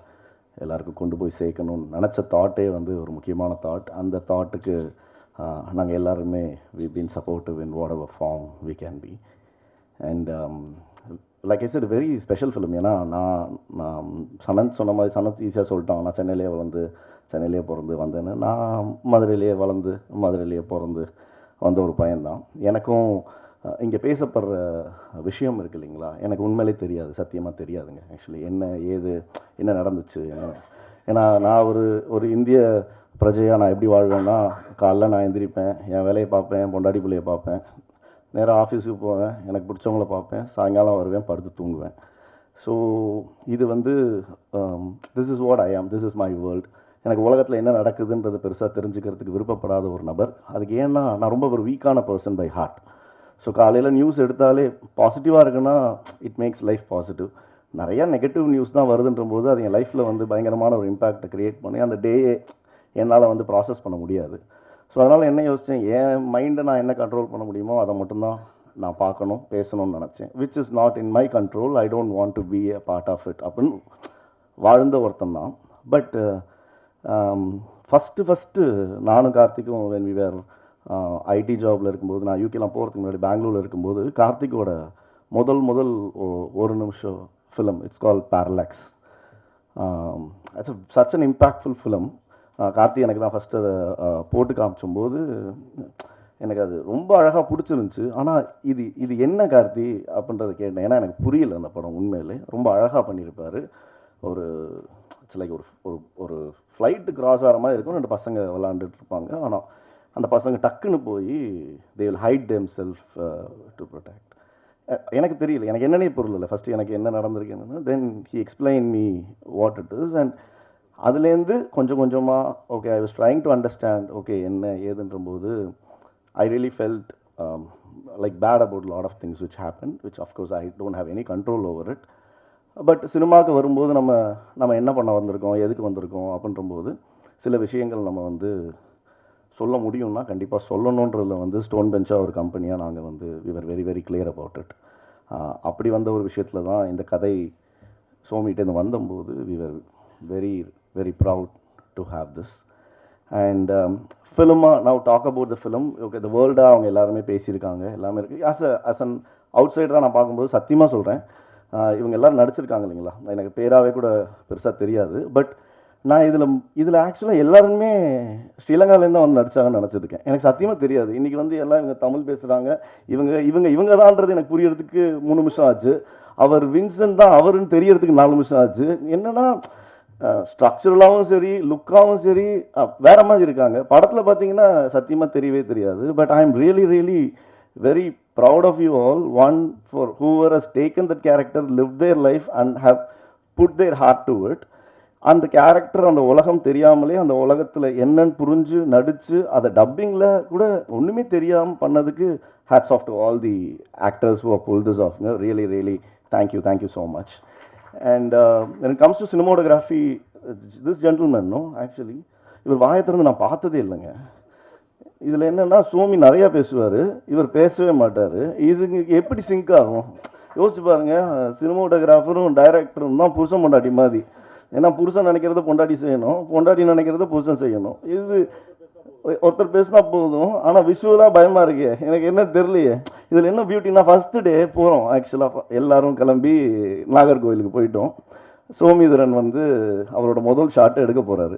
எல்லாருக்கும் கொண்டு போய் சேர்க்கணும்னு நினச்ச தாட்டே வந்து ஒரு முக்கியமான தாட். அந்த தாட்டுக்கு நாங்கள் எல்லாருமே we been supportive in whatever form we can be. And like I said very special film. ஏன்னா நான் சனத் சொன்ன மாதிரி, சனத் ஈஸியாக சொல்லிட்டான், நான் சென்னையிலே பிறந்து வந்தேன்னு. நான் மதுரையிலேயே வளர்ந்து மதுரையிலேயே பிறந்து வந்த ஒரு பையன்தான். எனக்கும் இங்கே பேசப்படுற விஷயம் இருக்குது இல்லைங்களா, எனக்கு உண்மையிலே தெரியாது, சத்தியமாக தெரியாதுங்க ஆக்சுவலி. என்ன நடந்துச்சு. ஏன்னா நான் ஒரு இந்திய பிரஜையாக நான் எப்படி வாழ்வேன்னா, காலைல நான் எந்திரிப்பேன், என் வேலையை பார்ப்பேன், என் பொண்டாட்டி பிள்ளையை பார்ப்பேன், நேராக ஆஃபீஸுக்கு போவேன், எனக்கு பிடிச்சவங்கள பார்ப்பேன், சாயங்காலம் வருவேன், படுத்து தூங்குவேன். ஸோ இது வந்து திஸ் இஸ் வாட் ஐ ஆம், திஸ் இஸ் மை வேர்ல்டு. எனக்கு உலகத்தில் என்ன நடக்குதுன்றது பெருசாக தெரிஞ்சுக்கிறதுக்கு விருப்பப்படாத ஒரு நபர். அதுக்கு ஏன்னா நான் ரொம்ப ஒரு வீக்கான பர்சன் பை ஹார்ட். ஸோ காலையில் நியூஸ் எடுத்தாலே பாசிட்டிவாக இருக்குன்னா இட் மேக்ஸ் லைஃப் பாசிட்டிவ். நிறையா நெகட்டிவ் நியூஸ் தான் வருதுன்ற போது அது என் லைஃப்பில் வந்து பயங்கரமான ஒரு இம்பேக்டை க்ரியேட் பண்ணி அந்த டேயே என்னால் வந்து ப்ராசஸ் பண்ண முடியாது. ஸோ அதனால் என்ன யோசித்தேன், என் மைண்டை நான் என்ன கண்ட்ரோல் பண்ண முடியுமோ அதை மட்டும்தான் நான் பார்க்கணும், பேசணும்னு நினச்சேன். Which is not in my control. I don't want to be a part of it அப்படின்னு வாழ்ந்த ஒருத்தன் தான். பட் ஃபஸ்ட்டு நானும் கார்த்திக்கும் when we were ஐடி ஜாபில் இருக்கும்போது நான் யூகேலாம் போகிறதுக்கு முன்னாடி பெங்களூரில் இருக்கும்போது கார்த்திக்கோட முதல் ஒரு நிமிஷம் film it's called parallax. It's such an impactful film. Karthi எனக்கு தான் ஃபஸ்ட்டு அதை போட்டு காமிச்சும்போது எனக்கு அது ரொம்ப அழகாக பிடிச்சிருந்துச்சு. ஆனால் இது என்ன கார்த்தி அப்படின்றத கேட்டேன். ஏன்னா எனக்கு புரியல அந்த படம் உண்மையிலே. ரொம்ப அழகாக பண்ணியிருப்பார். ஒரு இட்ஸ் லைக் ஒரு ஃப்ளைட்டு கிராஸ் ஆகிற மாதிரி இருக்கும். 2 பசங்க விளாண்டுட்டு இருப்பாங்க. ஆனால் அந்த பசங்க டக்குன்னு போய் they will hide them self to protect. எனக்கு தெரியல, எனக்கு என்னன்னே பொருள் இல்லை. ஃபஸ்ட்டு எனக்கு என்ன நடந்திருக்கு என்னென்னா, then he explain me what it is. And அதுலேருந்து கொஞ்சம் கொஞ்சமாக okay I was trying to understand okay என்ன ஏதுன்றபோது I really felt like bad about a lot of things which happened, which of course I don't have any control over it. But சினிமாவுக்கு வரும்போது நம்ம என்ன பண்ண வந்திருக்கோம், எதுக்கு வந்திருக்கோம் அப்படின்றபோது சில விஷயங்கள் நம்ம வந்து சொல்ல முடியும்னா கண்டிப்பாக சொல்லணுன்றதில் ஸ்டோன் பெஞ்சாக ஒரு கம்பெனியாக நாங்கள் we were very very clear about it. அப்படி வந்த ஒரு விஷயத்தில் தான் இந்த கதை சோமிகிட்டேருந்து வந்தபோது we were very very proud to have this. And ஃபிலிமாக now talk about the film. Okay the வேர்ல்டாக அவங்க எல்லாருமே பேசியிருக்காங்க, எல்லாமே இருக்குது. ஆஸ் அன் அவுட் சைடராக நான் பார்க்கும்போது சத்தியமாக சொல்கிறேன், இவங்க எல்லோரும் நடிச்சிருக்காங்க இல்லைங்களா, எனக்கு பேராகவே கூட பெருசாக தெரியாது. பட் நான் இதில் ஆக்சுவலாக எல்லாருமே ஸ்ரீலங்காலேருந்து வந்து நடித்தாங்கன்னு நினச்சிருக்கேன். எனக்கு சத்தியமாக தெரியாது. இன்றைக்கி எல்லாம் இவங்க தமிழ் பேசுகிறாங்க, இவங்க தான்ன்றது எனக்கு புரியறதுக்கு 3 நிமிஷம் ஆச்சு. அவர் வின்சென்ட் தான் அவருன்னு தெரியறதுக்கு 4 நிமிஷம் ஆச்சு. என்னென்னா ஸ்ட்ரக்சரலாகவும் சரி லுக்காகவும் சரி வேறு மாதிரி இருக்காங்க. படத்தில் பார்த்தீங்கன்னா சத்தியமாக தெரியவே தெரியாது. But I am really really very proud of you all. One for whoever has taken that character, live their life and how put their heart to it. அந்த கேரக்டர் அந்த உலகம் தெரியாமலே அந்த உலகத்தில் என்னன்னு புரிஞ்சு நடித்து அதை டப்பிங்கில் கூட ஒன்றுமே தெரியாமல் பண்ணதுக்கு hats off to all the actors who are pull this off. Really really thank you so much. And when it comes to cinematography, this gentleman, no, actually, இவர் வாயை திறந்து நான் பார்த்ததே இல்லைங்க. இதில் என்னென்னா சோமி நிறையா பேசுவார், இவர் பேசவே மாட்டார். இது எப்படி சிங்க் ஆகும் யோசிச்சு பாருங்கள். சினிமாட்டோகிராஃபரும் டைரக்டரும் தான் புருஷன் பொண்டாட்டி மாதிரி. ஏன்னா புருஷன் நினைக்கிறத பொண்டாட்டி செய்யணும், பொண்டாட்டி நினைக்கிறத புருஷன் செய்யணும். இது ஒருத்தர் பேசினா போதும். ஆனால் விஷுவலாக பயமாக இருக்கே, எனக்கு என்ன தெரியலையே. இதில் என்ன பியூட்டினா ஃபஸ்ட்டு டே போகிறோம், ஆக்சுவலாக எல்லோரும் கிளம்பி நாகர்கோவிலுக்கு போயிட்டோம். சோமிதரன் அவரோட முதல் ஷாட்டை எடுக்க போகிறாரு.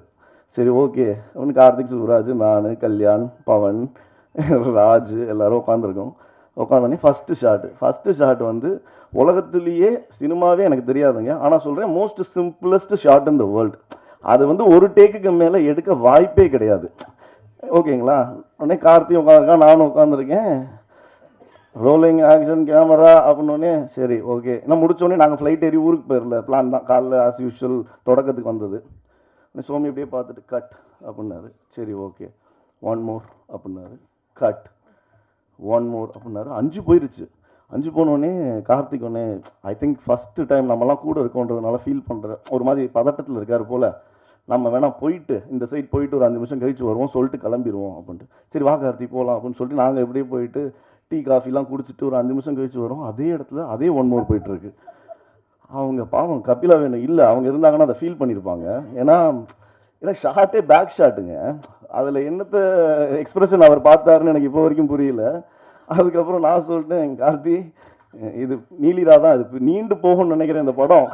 சரி ஓகே அவனு கார்த்திக் சுப்ராஜ், நான், கல்யாண், பவன், ராஜ் எல்லோரும் உட்காந்துருக்கோம். உட்காந்தோடனே ஃபஸ்ட்டு ஷாட் உலகத்துலேயே சினிமாவே எனக்கு தெரியாதுங்க. ஆனால் சொல்கிறேன் most simplest shot in the world. அது ஒரு டேக்குக்கு மேலே எடுக்க வாய்ப்பே கிடையாது. ஓகேங்களா, உடனே கார்த்தி உட்காந்துருக்கான், நானும் உட்காந்துருக்கேன். ரோலிங் ஆக்ஷன் கேமரா அப்படின்னோடனே சரி ஓகே. ஏன்னா முடித்தோடனே நாங்கள் ஃப்ளைட் ஏறி ஊருக்கு போயிடல, பிளான் தான். காலைல ஆஸ் யூஷுவல் தொடக்கத்துக்கு வந்தது. சோமி அப்படியே பார்த்துட்டு கட் அப்படின்னாரு. சரி ஓகே 1 more அப்படின்னாரு. கட் 1 more அப்படின்னாரு. 5 போயிருச்சு. 5 போனோடனே கார்த்திக் ஒன்னே ஐ திங்க் ஃபஸ்ட்டு டைம் நம்மலாம் கூட இருக்கோன்றதுனால ஃபீல் பண்ணுற ஒரு மாதிரி பதட்டத்தில் இருக்கார் போல். நம்ம வேணால் போயிட்டு இந்த சைட் போயிட்டு ஒரு 5 நிமிஷம் கழிச்சு வருவோம் சொல்லிட்டு கிளம்பிடுவோம் அப்படின்ட்டு. சரி வா கார்த்தி போகலாம் அப்படின்னு சொல்லிட்டு நாங்கள் எப்படியே போயிட்டு டீ காஃபிலாம் குடிச்சிட்டு ஒரு 5 நிமிஷம் கழிச்சு வரும். அதே இடத்துல அதே 1 more போயிட்டுருக்கு. அவங்க பாவம் கபிலா வேணும் இல்லை, அவங்க இருந்தாங்கன்னா அதை ஃபீல் பண்ணியிருப்பாங்க. ஏன்னா ஷார்ட்டே பேக் ஷாட்டுங்க. அதில் என்னத்தை எக்ஸ்பிரஷன் அவர் பார்த்தாருன்னு எனக்கு இப்போ வரைக்கும் புரியல. அதுக்கப்புறம் நான் சொல்லிட்டேன் கார்த்தி இது நீலிரா தான், இது நீண்டு போகும்னு நினைக்கிறேன் இந்த படம்.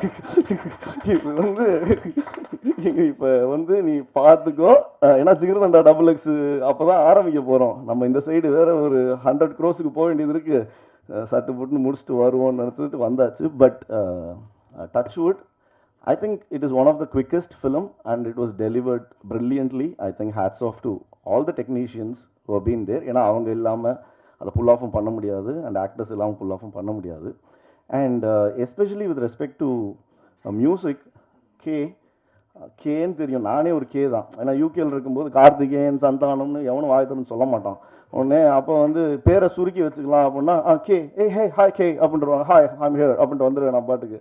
இது இப்போ நீ பார்த்துக்கோ. ஏன்னா ஜிகிர்தண்டா XX அப்போ தான் ஆரம்பிக்க போகிறோம். நம்ம இந்த சைடு வேறு ஒரு 100 crores போக வேண்டியது இருக்குது. சட்டு புட்டுன்னு முடிச்சுட்டு வருவோம்னு நினச்சிட்டு வந்தாச்சு. Bad touch wood I think it is one of the quickest film and it was delivered brilliantly. I think hats off to all the technicians who have been there. ஏன்னா அவங்க இல்லாமல் அதை புல் ஆஃபும் பண்ண முடியாது அண்ட் ஆக்டர்ஸ் இல்லாமல் புல் ஆஃபும் பண்ண முடியாது. And especially with respect to music கேன்னு தெரியும். நானே ஒரு கே தான். ஏன்னா யூகேயில் இருக்கும்போது கார்த்திகேயன் சந்தானம்னு எவனும் வாய்த்தன்னு சொல்ல மாட்டான். உடனே அப்போ பேரை சுருக்கி வச்சுக்கலாம் அப்படின்னா கே ஹாய் கே அப்படின்றவாங்க. ஹாய் ஐம் ஹியர் அப்படின்ட்டு வந்துடுவேன் நான் பாட்டுக்கு.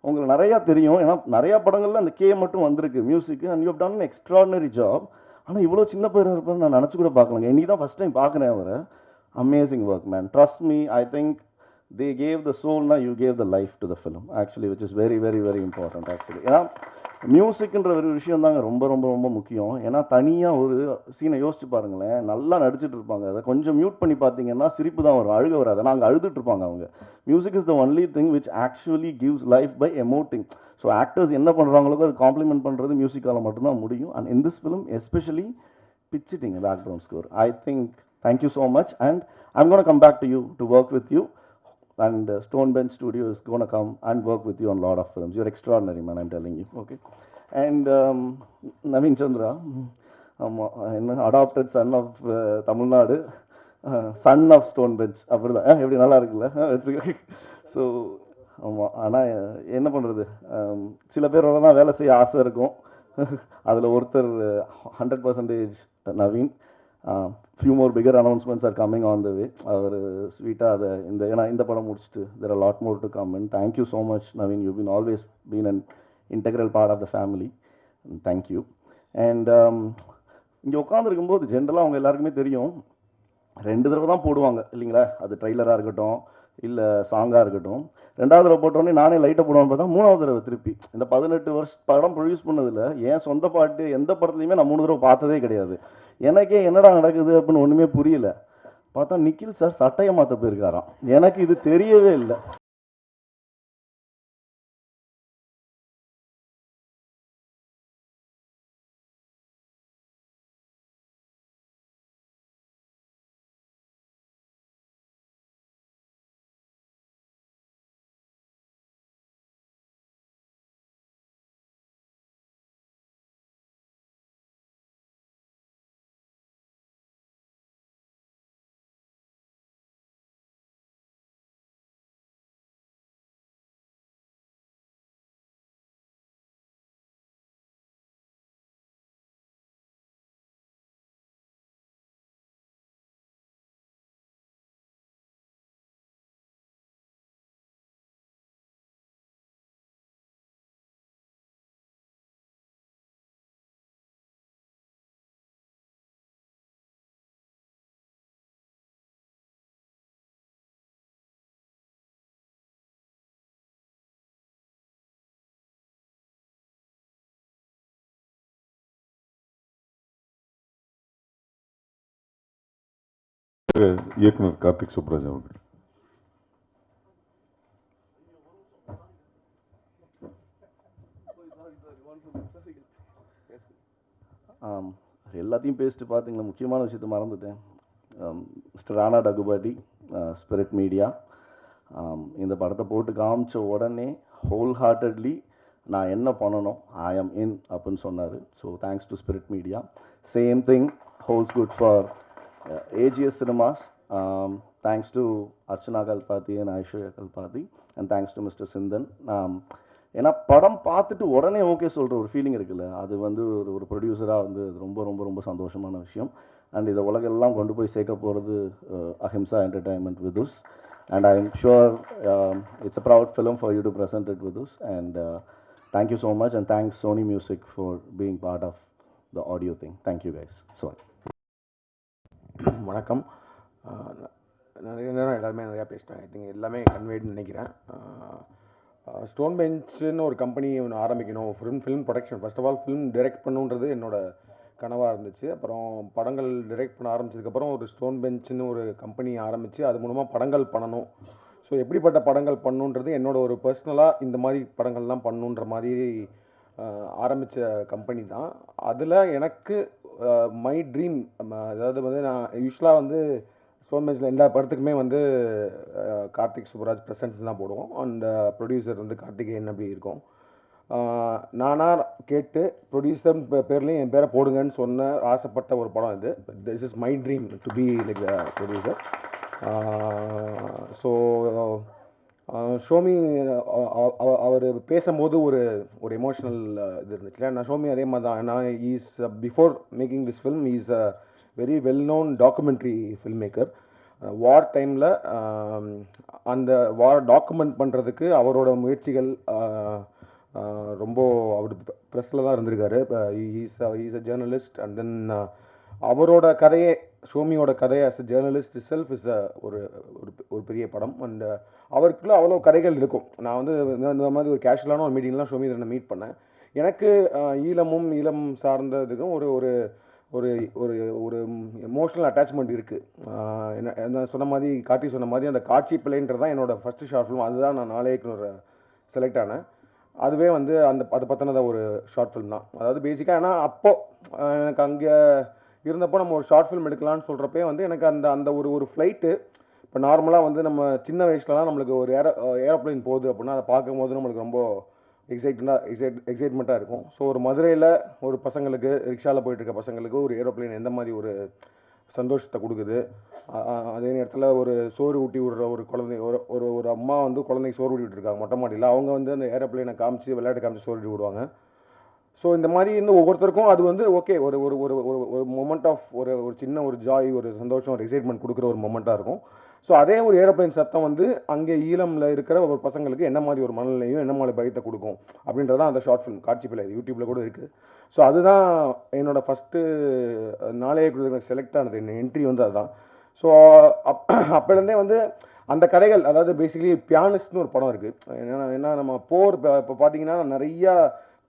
உங்களுக்கு நிறையா தெரியும், ஏன்னா நிறையா படங்களில் அந்த கே மட்டும் வந்திருக்கு மியூசிக்கு. And you have done extraordinary job. ஆனால் இவ்வளோ சின்ன பேர் இருப்பேன்னு நான் நினச்சி கூட பார்க்கலங்க. இன்றைக்கி தான் ஃபஸ்ட் டைம் பார்க்குறேன் அவரை. Amazing work, man. Trust me, I think they gave the soul, now you gave the life to the film, actually, which is very, very, very important, actually. Yeah, மியூசிக்ன்ற ஒரு விஷயம் தாங்க ரொம்ப ரொம்ப ரொம்ப முக்கியம். ஏன்னா தனியாக ஒரு சீனை யோசிச்சு பாருங்களேன், நல்லா நடிச்சிட்டு இருப்பாங்க, அதை கொஞ்சம் மியூட் பண்ணி பார்த்தீங்கன்னா சிரிப்பு தான் வரும், அழுக வராது. ஆனால் அங்கே அழுதுட்டு இருப்பாங்க அவங்க. Music is the only thing which actually gives life by emoting. So actors என்ன பண்ணுறாங்களோ அது காம்ப்ளிமெண்ட் பண்ணுறது மியூசிக்கால் மட்டும்தான் முடியும். And in this film especially pitching background score. I think, thank you so much, and I'm going to come back to you to work with you, and Stone Bench Studio is going to come and work with you on a lot of films. You're extraordinary, man, I'm telling you. Okay. And Naveen Chandra, adopted son of Tamil Nadu, son of Stone Bench. அப்படிதான் எப்படி நல்லா இருக்குல்ல? ஸோ ஆமாம். ஆனால் என்ன பண்ணுறது, சில பேரோட தான் வேலை செய்ய ஆசை இருக்கும். அதில் ஒருத்தர் 100% Naveen. Few more bigger announcements are coming on the way. அவர் ஸ்வீட்டாக அதை ஏன்னா இந்த படம் முடிச்சுட்டு there are lot more to come. And thank you so much Naveen, you been always been an integral part of the family. Thank you. And இங்கே உட்காந்துருக்கும்போது ஜென்ரலாக அவங்க எல்லாருக்குமே தெரியும், 2 தடவை தான் போடுவாங்க இல்லைங்களா? அது ட்ரெய்லராக இருக்கட்டும் இல்லை சாங்காக இருக்கட்டும். 2வது தடவை போட்டோடனே நானே லைட்டை போடுவான்னு பார்த்தா 3வது தடவை திருப்பி. இந்த 18 வருஷம் படம் ப்ரொடியூஸ் பண்ணதில் என் சொந்த பாட்டு எந்த படத்துலையுமே நான் 3 தடவை பார்த்ததே கிடையாது. எனக்கே என்னடா நடக்குது அப்படின்னு ஒன்றுமே புரியல. பார்த்தா நிக்கில் சார் சட்டையை மாற்ற போயிருக்காராம். எனக்கு இது தெரியவே இல்லை. இயக்குனர் கார்த்திக் சுப்ராஜ் அவர்கள். எல்லாத்தையும் பேசிட்டு பார்த்தீங்கன்னா முக்கியமான விஷயத்த மறந்துட்டேன். மிஸ்டர் ராணா டகுபாட்டி, ஸ்பிரிட் மீடியா, இந்த படத்தை போட்டு காமிச்ச உடனே ஹோல் ஹார்ட்டட்லி நான் என்ன பண்ணணும், ஐ ஆம் இன் அப்படின்னு சொன்னார். So thanks to spirit media. Same thing holes good for AGS Cinemas. Thanks to Archana Kalpathy and Aishwarya Kalpathy, and thanks to Mr. Sindan. ஏன்னா படம் பார்த்துட்டு உடனே ஓகே சொல்கிற ஒரு ஃபீலிங் இருக்குல்ல, அது வந்து ஒரு ப்ரொடியூசராக வந்து ரொம்ப ரொம்ப ரொம்ப சந்தோஷமான விஷயம். அண்ட் இதை உலகெல்லாம் கொண்டு போய் சேர்க்க போகிறது Ahimsa entertainment Vidhus. And I am sure it's a proud film for you to present it Vidhus. And thank you so much, and thanks Sony music for being part of the audio thing. Thank you guys. Sorry. வணக்கம். நிறைய நேரம் எல்லாருமே நிறையா பேசிட்டாங்க. ஐ திங்க் எல்லாமே கன்வேடுன்னு நினைக்கிறேன். ஸ்டோன் பெஞ்சுன்னு ஒரு கம்பெனி ஒன்று ஆரம்பிக்கணும், film production. First of all film direct பண்ணுன்றது என்னோடய கனவாக இருந்துச்சு. அப்புறம் படங்கள் டைரக்ட் பண்ண ஆரம்பிச்சதுக்கப்புறம் ஒரு ஸ்டோன் பெஞ்சுன்னு ஒரு கம்பெனி ஆரம்பித்து அது மூலமாக படங்கள் பண்ணணும். ஸோ எப்படிப்பட்ட படங்கள் பண்ணணுன்றது என்னோட ஒரு பர்சனலாக இந்த மாதிரி படங்கள்லாம் பண்ணணுன்ற மாதிரி ஆரம்பித்த கம்பெனி தான். அதில் எனக்கு மை ட்ரீம், அதாவது வந்து நான் யூஸ்வலாக வந்து ஸ்டோன் பெஞ்சில் எல்லா படத்துக்குமே வந்து கார்த்திக் சுப்ராஜ் ப்ரெசன்ஸ் தான் போடுவோம். அண்ட் ப்ரொடியூசர் வந்து கார்த்திகேயன் அப்படி இருக்கும். நானாக கேட்டு ப்ரொடியூசர் பேர்லேயும் என் பேரை போடுங்கன்னு சொன்ன ஆசைப்பட்ட ஒரு படம் இது. This is my dream to be like the producer. So Shomi அவர் பேசும்போது ஒரு எமோஷ்னல் இது இருந்துச்சு. நான் ஷோமி அதே மாதிரி தான். நான் is before making this film is a very well known documentary film maker. War டைமில் அந்த வார் டாக்குமெண்ட் பண்ணுறதுக்கு அவரோட முயற்சிகள் ரொம்ப அவர் ப்ரெஸ்ஸில் தான் இருந்திருக்காரு. Is a journalist. And then அவரோட கதையே, ஷோமியோட கதையை as a journalist self is ஒரு பெரிய படம். அண்ட் அவருக்குள்ள அவ்வளோ கதைகள் இருக்கும். நான் வந்து இந்த மாதிரி ஒரு கேஷுவலான ஒரு மீட்டிங்லாம் ஷோமி நான் மீட் பண்ணேன். எனக்கு ஈழமும் ஈழம் சார்ந்ததுக்கும் ஒரு ஒரு ஒரு ஒரு ஒரு எமோஷ்னல் அட்டாச்மெண்ட் இருக்குது. என்ன சொன்ன மாதிரி கார்த்தி சொன்ன மாதிரி அந்த காட்சி பிள்ளைன்றது தான் என்னோடய ஃபஸ்ட்டு ஷார்ட் ஃபிலிம். அதுதான் நான் நாளைக்கு செலக்ட் ஆனேன். அதுவே வந்து அது பற்றினத ஒரு ஷார்ட் ஃபிலிம் தான். அதாவது பேசிக்காக ஏன்னா அப்போது எனக்கு அங்கே இருந்தப்போ நம்ம ஒரு ஷார்ட் ஃபிலிம் எடுக்கலான்னு சொல்கிறப்பே வந்து எனக்கு அந்த ஒரு ஃப்ளைட்டு இப்போ நார்மலாக வந்து நம்ம சின்ன வயசுலலாம் நம்மளுக்கு ஒரு ஏரோப்ளைன் போகுது அப்படின்னா அதை பார்க்கும்போது நம்மளுக்கு ரொம்ப எக்ஸைட்மெண்ட்டாக இருக்கும். ஸோ ஒரு மதுரையில் ஒரு பசங்களுக்கு ரிக்ஷாவில் போயிட்டுருக்க பசங்களுக்கு ஒரு ஏரோப்ளைன் எந்த மாதிரி ஒரு சந்தோஷத்தை கொடுக்குது. அதே நேரத்தில் ஒரு சோறு ஊட்டி விடுற ஒரு குழந்தை ஒரு அம்மா வந்து குழந்தைக்கு சோறு ஊட்டி விட்டுருக்காங்க மொட்டை மாடியில். அவங்க வந்து அந்த ஏரோப்ளைனை காமிச்சு விளையாட்டு காமிச்சு சோறு ஊட்டி விடுவாங்க. ஸோ இந்த மாதிரி வந்து ஒவ்வொருத்தருக்கும் அது வந்து ஓகே ஒரு ஒரு ஒரு ஒரு மொமெண்ட் ஆஃப் ஒரு சின்ன ஒரு ஜாய், ஒரு சந்தோஷம், ஒரு எக்ஸைட்மெண்ட் கொடுக்குற ஒரு மொமெண்ட்டாக இருக்கும். ஸோ அதே ஒரு ஏரோப்ளைன் சத்தம் வந்து அங்கே ஈழமில் இருக்கிற ஒரு பசங்களுக்கு என்ன மாதிரி ஒரு மனநிலையும் என்ன மாதிரி பயத்தை கொடுக்கும் அப்படின்றதான் அந்த ஷார்ட் ஃபிலிம் காட்சி பிள்ளை யூடியூப்பில் கூட இருக்குது. ஸோ அதுதான் என்னோடய ஃபஸ்ட்டு நாளைய செலக்ட் ஆனது, என்ன என்ட்ரி வந்து அதுதான். ஸோ அப்போலேருந்தே வந்து அந்த கதைகள், அதாவது பேசிக்கலி பியானிஸ்ட்னு ஒரு படம் இருக்குது. ஏன்னா நம்ம போர் இப்போ பார்த்தீங்கன்னா நிறையா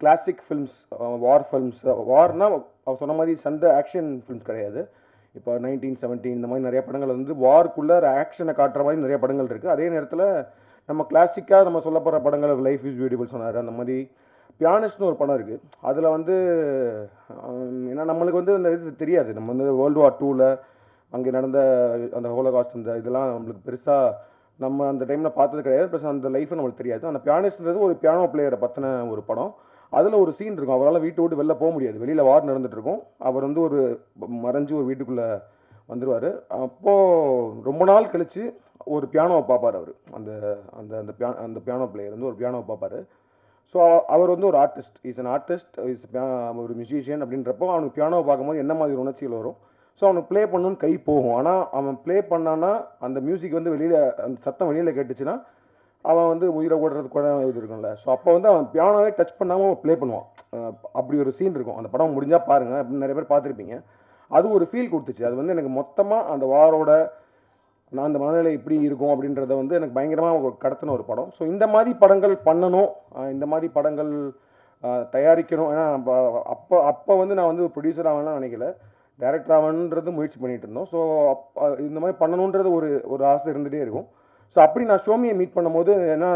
கிளாசிக் ஃபில்ம்ஸ், வார் ஃபில்ம்ஸ், வார்னால் அவர் சொன்ன மாதிரி சண்டை ஆக்ஷன் ஃபில்ம்ஸ் கிடையாது. இப்போ 1917 இந்த மாதிரி நிறைய படங்கள் வந்து வார்க்குள்ளே ஆக்ஷனை காட்டுற மாதிரி நிறைய படங்கள் இருக்குது. அதே நேரத்தில் நம்ம கிளாசிக்காக நம்ம சொல்லப்படுற படங்கள் லைஃப் இஸ் பியூட்டிஃபுல் சொன்னார், அந்த மாதிரி பியானிஸ்ட்னு ஒரு படம் இருக்குது. அதில் வந்து ஏன்னா நம்மளுக்கு வந்து அந்த இது தெரியாது, நம்ம வந்து வேர்ல்டு வார் 2ல் அங்கே நடந்த அந்த ஹோலோகாஸ்ட் இந்த இதெல்லாம் நம்மளுக்கு பெருசாக நம்ம அந்த டைமில் பார்த்தது கிடையாது. ப்ளஸ் அந்த லைஃப் நம்மளுக்கு தெரியாது. அந்த பியானிஸ்ட்ன்றது ஒரு பியானோ பிளேயரை பற்றின ஒரு படம். அதில் ஒரு சீன் இருக்கும், அவரால் வீட்டை விட்டு வெளில போக முடியாது, வெளியில் வார் நடந்துகிட்ருக்கும். அவர் வந்து ஒரு மறைஞ்சு ஒரு வீட்டுக்குள்ளே வந்துடுவார். அப்போது ரொம்ப நாள் கழித்து ஒரு பியானோவை பார்ப்பார் அவர். அந்த அந்த அந்த பியானோ பிளேயர் வந்து ஒரு பியானோவை பார்ப்பார். ஸோ அவர் வந்து ஒரு ஆர்டிஸ்ட், இஸ் அன் ஆர்டிஸ்ட், ஒரு மியூசிஷியன். அப்படின்றப்போ அவனுக்கு பியானோவை பார்க்கும்போது என்ன மாதிரி உணர்ச்சிகள் வரும். ஸோ அவனுக்கு ப்ளே பண்ணணுன்னு கை போகும். ஆனால் அவன் ப்ளே பண்ணான்னா அந்த மியூசிக் வந்து வெளியில், அந்த சத்தம் வெளியில் கேட்டுச்சுன்னா அவன் வந்து உயிரை ஓடுறதுக்கு கூட இது இருக்கும்ல. ஸோ அப்போ வந்து அவன் பியானோவே டச் பண்ணாமல் ப்ளே பண்ணுவான். அப்படி ஒரு சீன் இருக்கும். அந்த படம் முடிஞ்சால் பாருங்கள், அப்படின்னு நிறைய பேர் பார்த்துருப்பீங்க. அது ஒரு ஃபீல் கொடுத்துச்சு. அது வந்து எனக்கு மொத்தமாக அந்த வாரோட நான் அந்த மனநிலை இப்படி இருக்கும் அப்படின்றத வந்து எனக்கு பயங்கரமாக கடத்தின ஒரு படம். ஸோ இந்த மாதிரி படங்கள் பண்ணணும், இந்த மாதிரி படங்கள் தயாரிக்கணும். ஏன்னா அப்போ வந்து நான் வந்து ப்ரொடியூசர் ஆகணும்னு நினைக்கல, டைரக்டர் ஆகணுன்றது முயற்சி பண்ணிகிட்டு இருந்தோம். ஸோ இந்த மாதிரி பண்ணணுன்றது ஒரு ஆசை இருந்துகிட்டே இருக்கும். ஸோ அப்படி நான் ஷோமியை மீட் பண்ணும்போது, ஏன்னா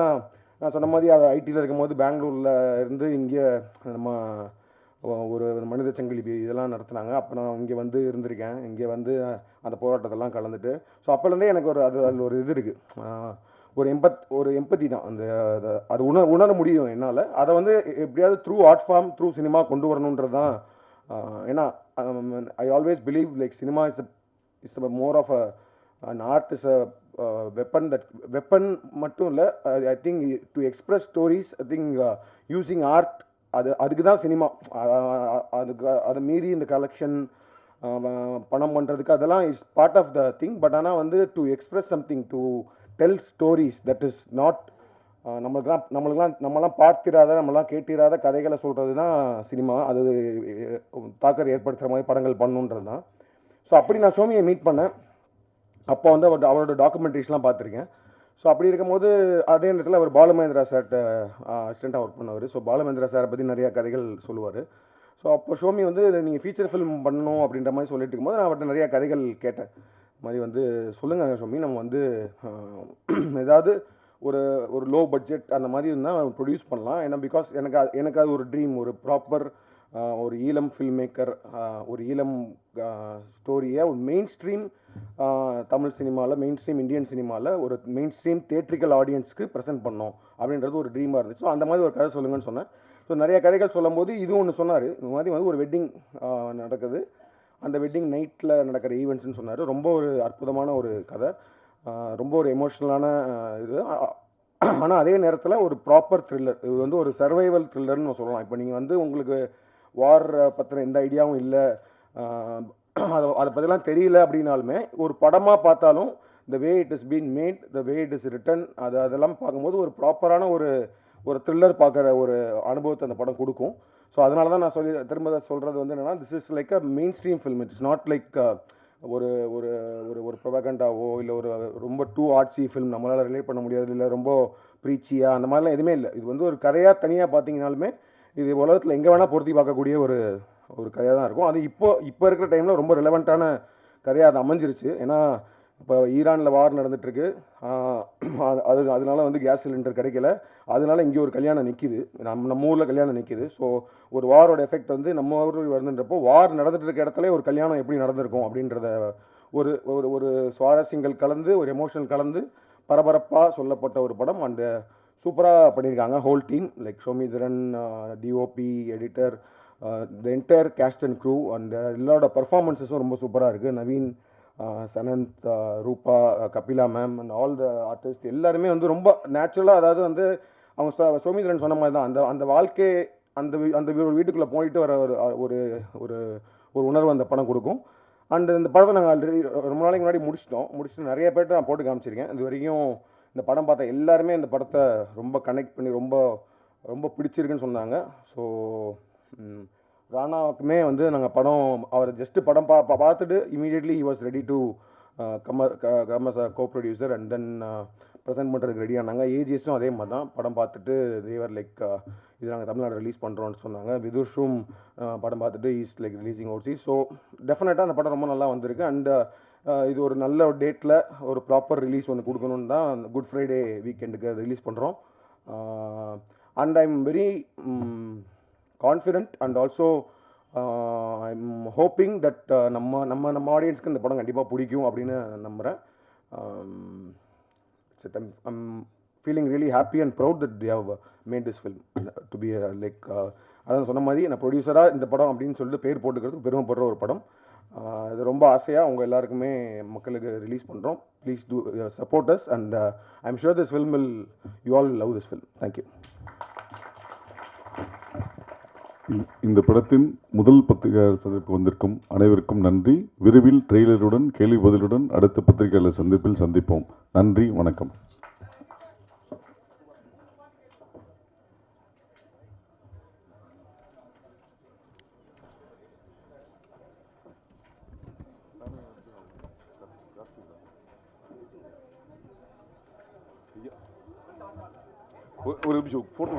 நான் சொன்ன மாதிரி அது ஐடியில் இருக்கும்போது பெங்களூரில் இருந்து இங்கே நம்ம ஒரு மனித சங்கிலி இதெல்லாம் நடத்துனாங்க. அப்போ நான் இங்கே வந்து இருந்திருக்கேன், இங்கே வந்து அந்த போராட்டத்தெல்லாம் கலந்துட்டு. ஸோ அப்போலேருந்தே எனக்கு அதில் ஒரு இது இருக்குது, ஒரு எம்பத்தி தான். அது உணர முடியும் என்னால். அதை வந்து எப்படியாவது through art form, through cinema கொண்டு வரணுன்றது தான். ஏன்னா I always believe like cinema is more of an art is a weapon மட்டும் இல்லை. I think to express stories, I think using art, அதுக்கு தான் சினிமா. அதை மீறி இந்த கலெக்ஷன் பணம் பண்ணுறதுக்கு அதெல்லாம் is part of the thing. But ஆனால் வந்து to express something, to tell stories, that is not நம்மளாம் பார்த்திராத, நம்மளாம் கேட்டிராத கதைகளை சொல்கிறது தான் சினிமா. அது தாக்கத்தை ஏற்படுத்துகிற மாதிரி படங்கள் பண்ணணுன்றது தான். ஸோ அப்படி நான் ஷோமியை மீட் பண்ணேன். அப்போ வந்து அவரோட டாக்குமெண்ட்ரிஸ்லாம் பார்த்துருக்கேன். ஸோ அப்படி இருக்கும்போது அதே நேரத்தில் அவர் பாலுமகேந்திரா சார்கிட்ட அசிஸ்டண்ட்டாக ஒர்க் பண்ணவர். ஸோ பாலுமகேந்திரா சாரை பற்றி நிறையா கதைகள் சொல்லுவார். ஸோ அப்போ ஷோமி வந்து நீங்கள் ஃபீச்சர் ஃபிலிம் பண்ணணும் அப்படின்ற மாதிரி சொல்லிட்டு இருக்கும்போது நான் அவர்கிட்ட நிறையா கதைகள் கேட்டேன். இது மாதிரி வந்து சொல்லுங்கள் ஷோமி, நம்ம வந்து ஏதாவது ஒரு லோ பட்ஜெட் அந்த மாதிரி இருந்தால் ப்ரொடியூஸ் பண்ணலாம். ஏன்னா பிகாஸ் எனக்கு அது ஒரு ட்ரீம், ஒரு ப்ராப்பர் ஒரு ஈழம் ஃபில்ம் மேக்கர், ஒரு ஈழம் ஸ்டோரியை ஒரு மெயின் ஸ்ட்ரீம் தமிழ் சினிமாவில், மெயின் ஸ்ட்ரீம் இந்தியன் சினிமாவில் ஒரு மெயின் ஸ்ட்ரீம் தியேட்ரிக்கல் ஆடியன்ஸ்க்கு ப்ரெசென்ட் பண்ணோம் அப்படின்றது ஒரு ட்ரீமாக இருந்துச்சு. ஸோ அந்த மாதிரி ஒரு கதை சொல்லுங்கன்னு சொன்னேன். ஸோ நிறைய கதைகள் சொல்லும்போது இது ஒன்று சொன்னார், இந்த மாதிரி வந்து ஒரு வெட்டிங் நடக்குது, அந்த வெட்டிங் நைட்டில் நடக்கிற ஈவெண்ட்ஸ்னு சொன்னார். ரொம்ப ஒரு அற்புதமான ஒரு கதை, ரொம்ப ஒரு எமோஷ்னலான இது. ஆனால் அதே நேரத்தில் ஒரு ப்ராப்பர் த்ரில்லர். இது வந்து ஒரு சர்வைவல் த்ரில்லர்னு சொல்லலாம். இப்போ நீங்கள் வந்து உங்களுக்கு வார் பற்றின எந்த ஐடியாவும் இல்லை, அதை பற்றிலாம் தெரியல அப்படின்னாலுமே ஒரு படமாக பார்த்தாலும் the way it is been made, the way it is written, அதெல்லாம் பார்க்கும்போது ஒரு ப்ராப்பரான ஒரு த்ரில்லர் பார்க்குற ஒரு அனுபவத்தை அந்த படம் கொடுக்கும். ஸோ அதனால தான் நான் திரும்ப சொல்கிறது வந்து என்னென்னா, this is like a main stream film. It's not like ஒரு ஒரு ஒரு ப்ரொபகண்டாவோ இல்லை ஒரு ரொம்ப டூ ஆர்ட்ஸி ஃபில்ம் நம்மளால் ரிலேட் பண்ண முடியாது, இல்லை ரொம்ப ப்ரீச்சியாக அந்த மாதிரிலாம் எதுவுமே இல்லை. இது வந்து ஒரு கதையாக தனியாக பார்த்தீங்கனாலுமே இது உலகத்தில் எங்கே வேணால் பொருத்தி பார்க்கக்கூடிய ஒரு கதையாக தான் இருக்கும். அது இப்போ இருக்கிற டைமில் ரொம்ப ரிலவெண்ட்டான கதையாக அது அமைஞ்சிருச்சு. ஏன்னா இப்போ ஈரானில் வார் நடந்துகிட்ருக்கு, அதனால வந்து கேஸ் சிலிண்டர் கிடைக்கல, அதனால இங்கே ஒரு கல்யாணம் நிற்கிது, நம்ம ஊரில் கல்யாணம் நிற்கிது. ஸோ ஒரு வாரோட எஃபெக்ட் வந்து நம்ம ஊரில் வந்துன்றப்போ வார் நடந்துட்டு இருக்க இடத்துல ஒரு கல்யாணம் எப்படி நடந்திருக்கும் அப்படின்றத ஒரு ஒரு ஒரு சுவாரஸ்யங்கள் கலந்து ஒரு எமோஷனல் கலந்து பரபரப்பாக சொல்லப்பட்ட ஒரு படம். அண்டு சூப்பராக பண்ணியிருக்காங்க whole team, like Soumithran, DOP, editor, the entire cast and crew. And எல்லாரோட பர்ஃபார்மன்ஸஸும் ரொம்ப சூப்பராக இருக்குது. Naveen, Sananth, Roopa, Kabila ma'am and all the artist எல்லாருமே வந்து ரொம்ப நேச்சுரலாக, அதாவது வந்து அவங்க சௌமித்ரன் சொன்ன மாதிரி தான் அந்த வாழ்க்கை அந்த வீட்டுக்குள்ளே போயிட்டு வர ஒரு ஒரு ஒரு உணர்வு அந்த படம் கொடுக்கும். அண்ட் இந்த படத்தை நாங்கள் ஆல்ரெடி ரொம்ப நாளைக்கு முன்னாடி முடிச்சுட்டு நிறைய பேர்ட்ட நான் போட்டு காமிச்சிருக்கேன். இது வரைக்கும் இந்த படம் பார்த்த எல்லாருமே இந்த படத்தை ரொம்ப கனெக்ட் பண்ணி ரொம்ப ரொம்ப பிடிச்சிருக்குன்னு சொன்னாங்க. ஸோ ராணாவுக்குமே வந்து நாங்கள் அவர் ஜஸ்ட்டு படம் பார்த்துட்டு immediately he was ready to come as a co producer and then present பண்ணுறதுக்கு ரெடி ஆனாங்க. ஏஜிஎஸும் அதே மாதிரி தான் படம் பார்த்துட்டு தேவர் லைக் இது நாங்கள் தமிழ்நாடு ரிலீஸ் பண்ணுறோன்னு சொன்னாங்க. விதுஷும் படம் பார்த்துட்டு is like releasing out C. So டெஃபினட்டாக அந்த படம் ரொம்ப நல்லா வந்திருக்கு. அண்ட் இது ஒரு நல்ல ஒரு டேட்டில் ஒரு ப்ராப்பர் ரிலீஸ் ஒன்று கொடுக்கணுன்னு தான் குட் ஃப்ரைடே வீக்கெண்டுக்கு ரிலீஸ் பண்ணுறோம். And I am very confident and also I am hoping that நம்ம ஆடியன்ஸ்க்கு இந்த படம் கண்டிப்பாக பிடிக்கும் அப்படின்னு நம்புகிறேன். I'm feeling really happy and proud that they have made this film to be like அதான் சொன்ன மாதிரி நான் ப்ரொடியூசராக இந்த படம் அப்படின்னு சொல்லிட்டு பேர் போட்டுக்கிறதுக்கு பெருமைப்படுற ஒரு படம். இது ரொம்ப ஆசையாக உங்கள் எல்லாருக்குமே மக்களுக்கு ரிலீஸ் பண்ணுறோம். Please do support us and I am sure this film will you all love this film. Thank you. இந்த படத்தின் முதல் பத்திரிகையாளர் சந்திப்பு வந்திருக்கும் அனைவருக்கும் நன்றி. விரைவில் ட்ரெய்லருடன் கேள்வி பதிலுடன் அடுத்த பத்திரிகையாளர் சந்திப்பில் சந்திப்போம். நன்றி, வணக்கம். ஒரு நிமிஷம் ஃபோட்டோ